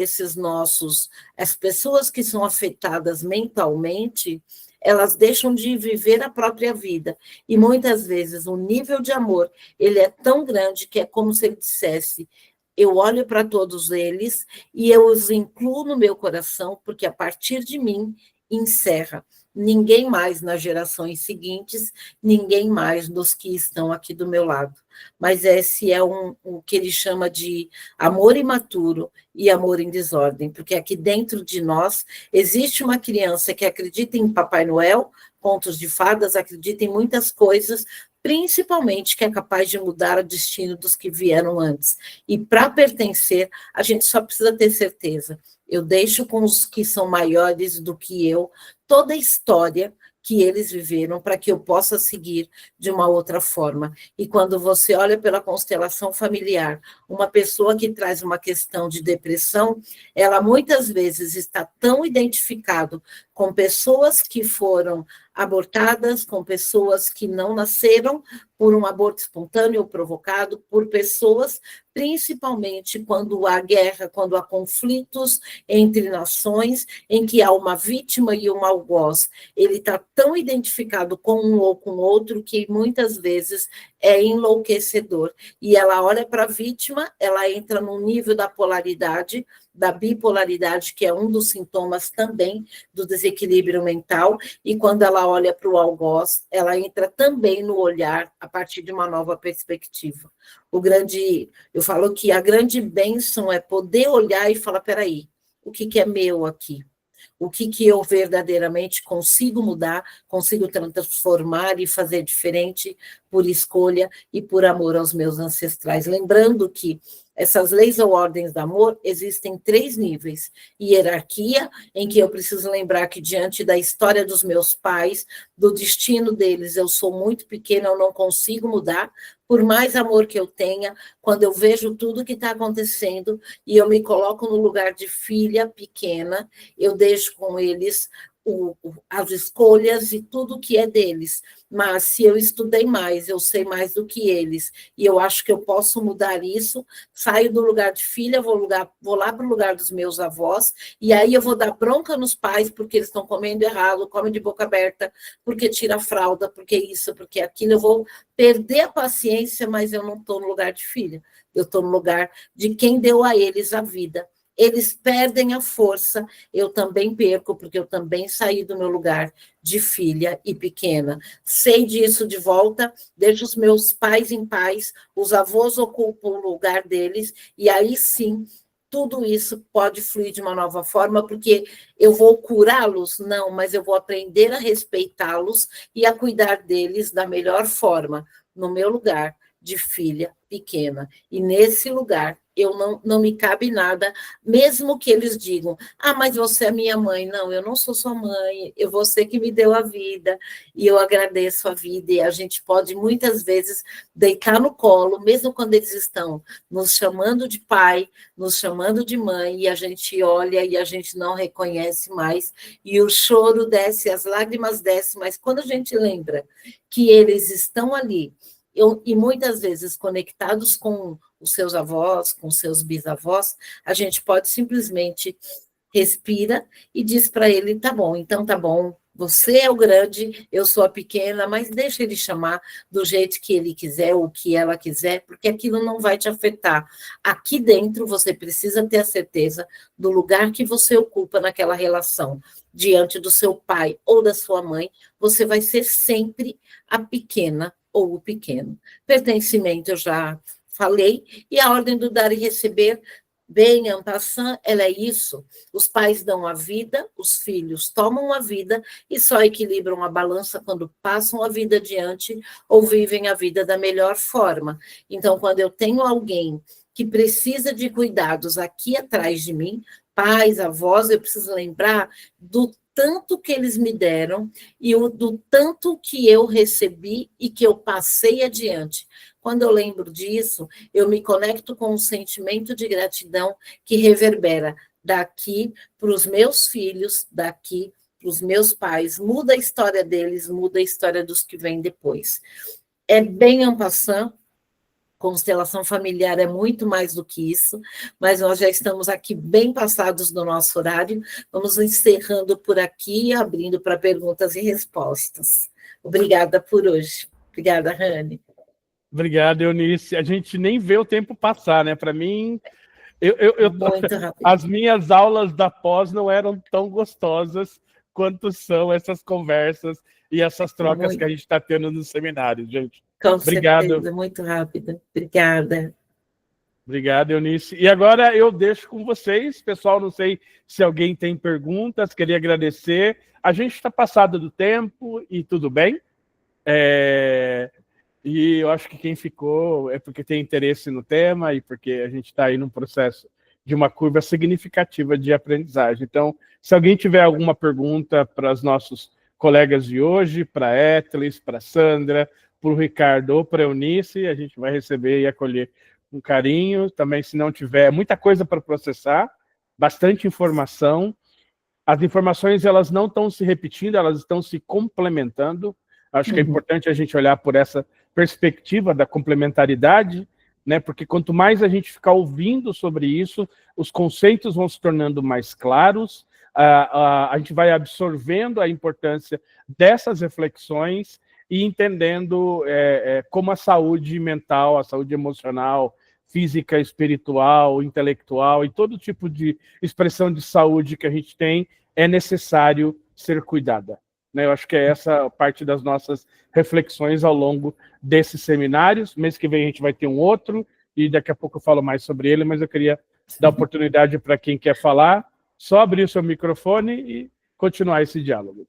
as pessoas que são afetadas mentalmente, elas deixam de viver a própria vida. E muitas vezes o nível de amor, ele é tão grande que é como se ele dissesse, eu olho para todos eles e eu os incluo no meu coração, porque a partir de mim encerra. Ninguém mais nas gerações seguintes, ninguém mais dos que estão aqui do meu lado. Mas esse é o que ele chama de amor imaturo e amor em desordem, porque aqui dentro de nós existe uma criança que acredita em Papai Noel, contos de fadas, acredita em muitas coisas, principalmente que é capaz de mudar o destino dos que vieram antes. E para pertencer, a gente só precisa ter certeza. Eu deixo com os que são maiores do que eu toda a história que eles viveram para que eu possa seguir de uma outra forma. E quando você olha pela constelação familiar, uma pessoa que traz uma questão de depressão, ela muitas vezes está tão identificado com pessoas que foram abortadas, com pessoas que não nasceram por um aborto espontâneo ou provocado, por pessoas, principalmente quando há guerra, quando há conflitos entre nações, em que há uma vítima e um algoz. Ele está tão identificado com um ou com outro que muitas vezes é enlouquecedor. E ela olha para a vítima, ela entra no nível da polaridade, da bipolaridade, que é um dos sintomas também do desequilíbrio mental, e quando ela olha para o algoz, ela entra também no olhar a partir de uma nova perspectiva. Eu falo que a grande bênção é poder olhar e falar, peraí, o que é meu aqui? O que eu verdadeiramente consigo mudar, consigo transformar e fazer diferente por escolha e por amor aos meus ancestrais. Lembrando que Essas leis ou ordens do amor existem 3 níveis. Hierarquia, em que eu preciso lembrar que diante da história dos meus pais, do destino deles, eu sou muito pequena, eu não consigo mudar, por mais amor que eu tenha, quando eu vejo tudo que está acontecendo e eu me coloco no lugar de filha pequena, eu deixo com eles as escolhas e tudo que é deles. Mas se eu estudei mais, eu sei mais do que eles, e eu acho que eu posso mudar isso, saio do lugar de filha, vou lá para o lugar dos meus avós, e aí eu vou dar bronca nos pais, porque eles estão comendo errado, comem de boca aberta, porque tira a fralda, porque isso, porque aquilo, eu vou perder a paciência, mas eu não estou no lugar de filha, eu estou no lugar de quem deu a eles a vida. Eles perdem a força, eu também perco, porque eu também saí do meu lugar de filha e pequena. Sei disso de volta, deixo os meus pais em paz, os avós ocupam o lugar deles, e aí sim, tudo isso pode fluir de uma nova forma, porque eu vou curá-los? Não, mas eu vou aprender a respeitá-los e a cuidar deles da melhor forma, no meu lugar de filha pequena. E nesse lugar, eu não me cabe nada, mesmo que eles digam, mas você é minha mãe. Não, eu não sou sua mãe, você que me deu a vida, e eu agradeço a vida, e a gente pode, muitas vezes, deitar no colo, mesmo quando eles estão nos chamando de pai, nos chamando de mãe, e a gente olha e a gente não reconhece mais, e o choro desce, as lágrimas descem, mas quando a gente lembra que eles estão ali, e muitas vezes conectados com os seus avós, com os seus bisavós, a gente pode simplesmente respira e diz para ele, tá bom, então tá bom, você é o grande, eu sou a pequena, mas deixa ele chamar do jeito que ele quiser ou que ela quiser, porque aquilo não vai te afetar. Aqui dentro você precisa ter a certeza do lugar que você ocupa naquela relação, diante do seu pai ou da sua mãe, você vai ser sempre a pequena ou o pequeno. Pertencimento eu já falei, e a ordem do dar e receber, bem, en passant, ela é isso. Os pais dão a vida, os filhos tomam a vida e só equilibram a balança quando passam a vida adiante ou vivem a vida da melhor forma. Então, quando eu tenho alguém que precisa de cuidados aqui atrás de mim, pais, avós, eu preciso lembrar do tanto que eles me deram e do tanto que eu recebi e que eu passei adiante. Quando eu lembro disso, eu me conecto com um sentimento de gratidão que reverbera daqui para os meus filhos, daqui para os meus pais, muda a história deles, muda a história dos que vêm depois. É bem en passant, constelação familiar é muito mais do que isso, mas nós já estamos aqui bem passados do nosso horário, vamos encerrando por aqui e abrindo para perguntas e respostas. Obrigada por hoje. Obrigada, Rani. Obrigado, Eunice. A gente nem vê o tempo passar, né? Para mim, muito rápido. As minhas aulas da pós não eram tão gostosas quanto são essas conversas e essas trocas que a gente está tendo nos seminários, gente. Com Obrigado. certeza, muito rápido. Obrigada. Obrigado, Eunice. E agora eu deixo com vocês, pessoal, não sei se alguém tem perguntas, queria agradecer. A gente está passado do tempo e tudo bem. E eu acho que quem ficou é porque tem interesse no tema e porque a gente está aí num processo de uma curva significativa de aprendizagem. Então, se alguém tiver alguma pergunta para os nossos colegas de hoje, para a Etlis, para a Sandra, para o Ricardo ou para a Eunice, a gente vai receber e acolher com carinho. Também, se não tiver muita coisa para processar, bastante informação. As informações elas não estão se repetindo, elas estão se complementando. Acho que é importante a gente olhar por essa perspectiva da complementaridade, né? Porque quanto mais a gente ficar ouvindo sobre isso, os conceitos vão se tornando mais claros, a gente vai absorvendo a importância dessas reflexões e entendendo como a saúde mental, a saúde emocional, física, espiritual, intelectual e todo tipo de expressão de saúde que a gente tem é necessário ser cuidada. Eu acho que é essa parte das nossas reflexões ao longo desses seminários. Mês que vem a gente vai ter um outro, e daqui a pouco eu falo mais sobre ele, mas eu queria dar oportunidade para quem quer falar, só abrir o seu microfone e continuar esse diálogo.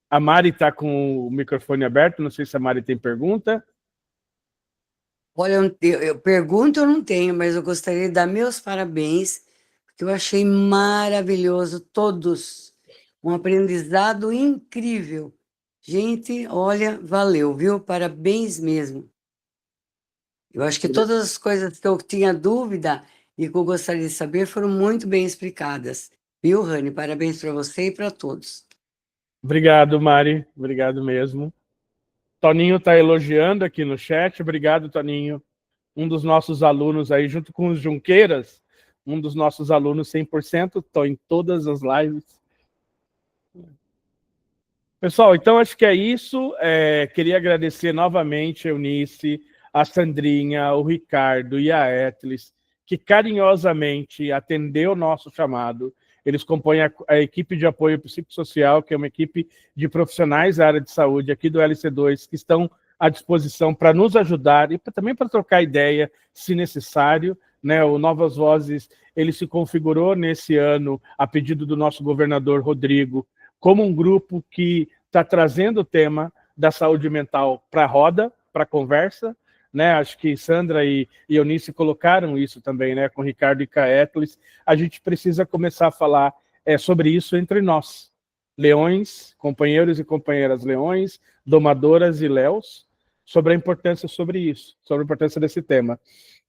A Mari está com o microfone aberto, não sei se a Mari tem pergunta. Olha, eu pergunto, eu não tenho, mas eu gostaria de dar meus parabéns, porque eu achei maravilhoso todos. Um aprendizado incrível. Gente, olha, valeu, viu? Parabéns mesmo. Eu acho que todas as coisas que eu tinha dúvida e que eu gostaria de saber foram muito bem explicadas. Viu, Rani? Parabéns para você e para todos. Obrigado, Mari. Obrigado mesmo. Toninho está elogiando aqui no chat. Obrigado, Toninho. Um dos nossos alunos aí, junto com os Junqueiras, um dos nossos alunos 100%, estão em todas as lives. Pessoal, então acho que é isso. Queria agradecer novamente a Eunice, a Sandrinha, o Ricardo e a Etlis, que carinhosamente atendeu o nosso chamado. Eles compõem a equipe de apoio psicossocial, que é uma equipe de profissionais da área de saúde aqui do LC2, que estão à disposição para nos ajudar e também para trocar ideia, se necessário. Né? O Novas Vozes, ele se configurou nesse ano, a pedido do nosso governador Rodrigo, como um grupo que está trazendo o tema da saúde mental para a roda, para a conversa, né? Acho que Sandra e Eunice colocaram isso também, né? Com Ricardo e Caetlis. A gente precisa começar a falar sobre isso entre nós, leões, companheiros e companheiras leões, domadoras e léus, sobre a importância sobre isso, sobre a importância desse tema.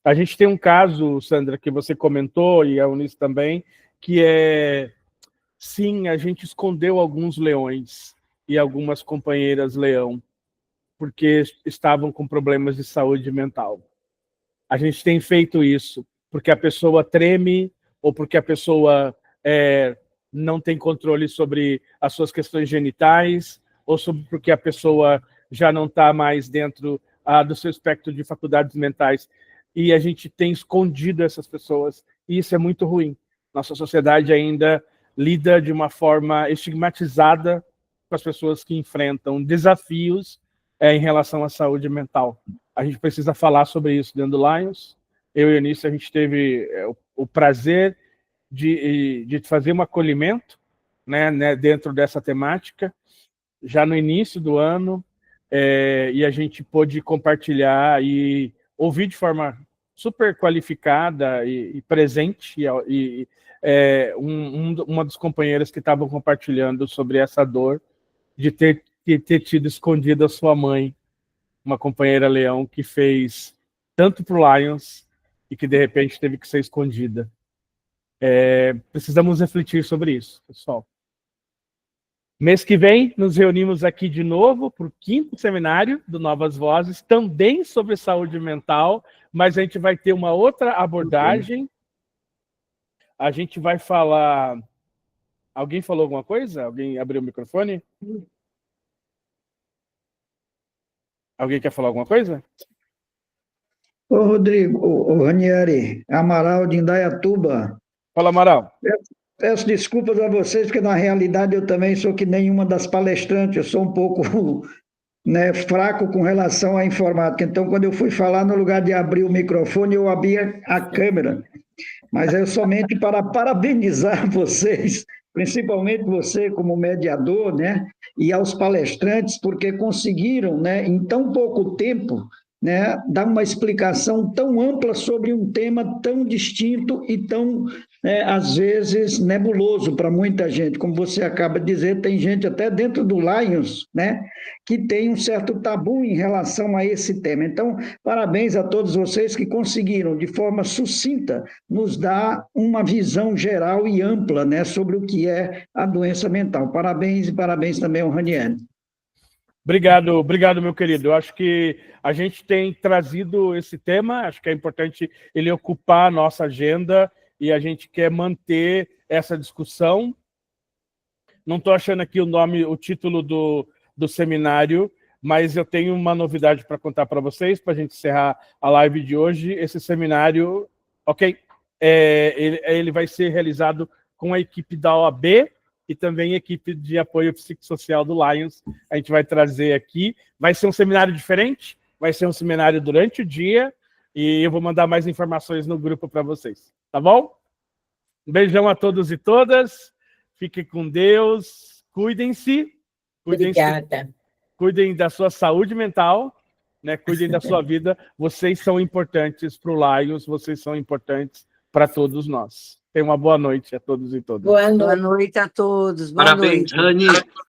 A gente tem um caso, Sandra, que você comentou, e a Eunice também, que sim, a gente escondeu alguns leões e algumas companheiras leão, porque estavam com problemas de saúde mental. A gente tem feito isso porque a pessoa treme ou porque a pessoa não tem controle sobre as suas questões genitais ou porque a pessoa já não está mais dentro do seu espectro de faculdades mentais. E a gente tem escondido essas pessoas, e isso é muito ruim. Nossa sociedade ainda lida de uma forma estigmatizada com as pessoas que enfrentam desafios em relação à saúde mental. A gente precisa falar sobre isso dentro do Lions. Eu e a Eunice, a gente teve o prazer de fazer um acolhimento, né, dentro dessa temática, já no início do ano, e a gente pôde compartilhar e ouvir de forma super qualificada e presente, uma das companheiras que estavam compartilhando sobre essa dor de ter tido escondido a sua mãe, uma companheira leão que fez tanto para o Lions e que de repente teve que ser escondida. Precisamos refletir sobre isso, pessoal. Mês que vem, nos reunimos aqui de novo para o 5º seminário do Novas Vozes, também sobre saúde mental, mas a gente vai ter uma outra abordagem. A gente vai falar... Alguém falou alguma coisa? Alguém abriu o microfone? Alguém quer falar alguma coisa? Ô, Rodrigo, ô Ranieri, Amaral de Indaiatuba. Fala, Amaral. Peço desculpas a vocês, porque na realidade eu também sou que nenhuma das palestrantes, eu sou um pouco fraco com relação à informática. Então, quando eu fui falar, no lugar de abrir o microfone, eu abri a câmera. Mas é somente para parabenizar vocês, principalmente você como mediador, né, e aos palestrantes, porque conseguiram, né, em tão pouco tempo, né, dar uma explicação tão ampla sobre um tema tão distinto e tão, às vezes, nebuloso para muita gente. Como você acaba de dizer, tem gente até dentro do Lions, né, que tem um certo tabu em relação a esse tema. Então, parabéns a todos vocês que conseguiram, de forma sucinta, nos dar uma visão geral e ampla, né, sobre o que é a doença mental. Parabéns e parabéns também ao Ranieri. Obrigado, meu querido. Eu acho que a gente tem trazido esse tema, acho que é importante ele ocupar a nossa agenda e a gente quer manter essa discussão. Não estou achando aqui o título do seminário, mas eu tenho uma novidade para contar para vocês, para a gente encerrar a live de hoje. Esse seminário, ele vai ser realizado com a equipe da OAB, e também a equipe de apoio psicossocial do Lions. A gente vai trazer aqui. Vai ser um seminário diferente, vai ser um seminário durante o dia, e eu vou mandar mais informações no grupo para vocês. Tá bom? Um beijão a todos e todas. Fiquem com Deus. Cuidem-se. Obrigada. Cuidem da sua saúde mental, né? Cuidem da sua vida. Vocês são importantes para o Lions, vocês são importantes para todos nós. Tenham uma boa noite a todos e todas. Boa noite. Boa noite a todos. Boa Parabéns, noite. Rani.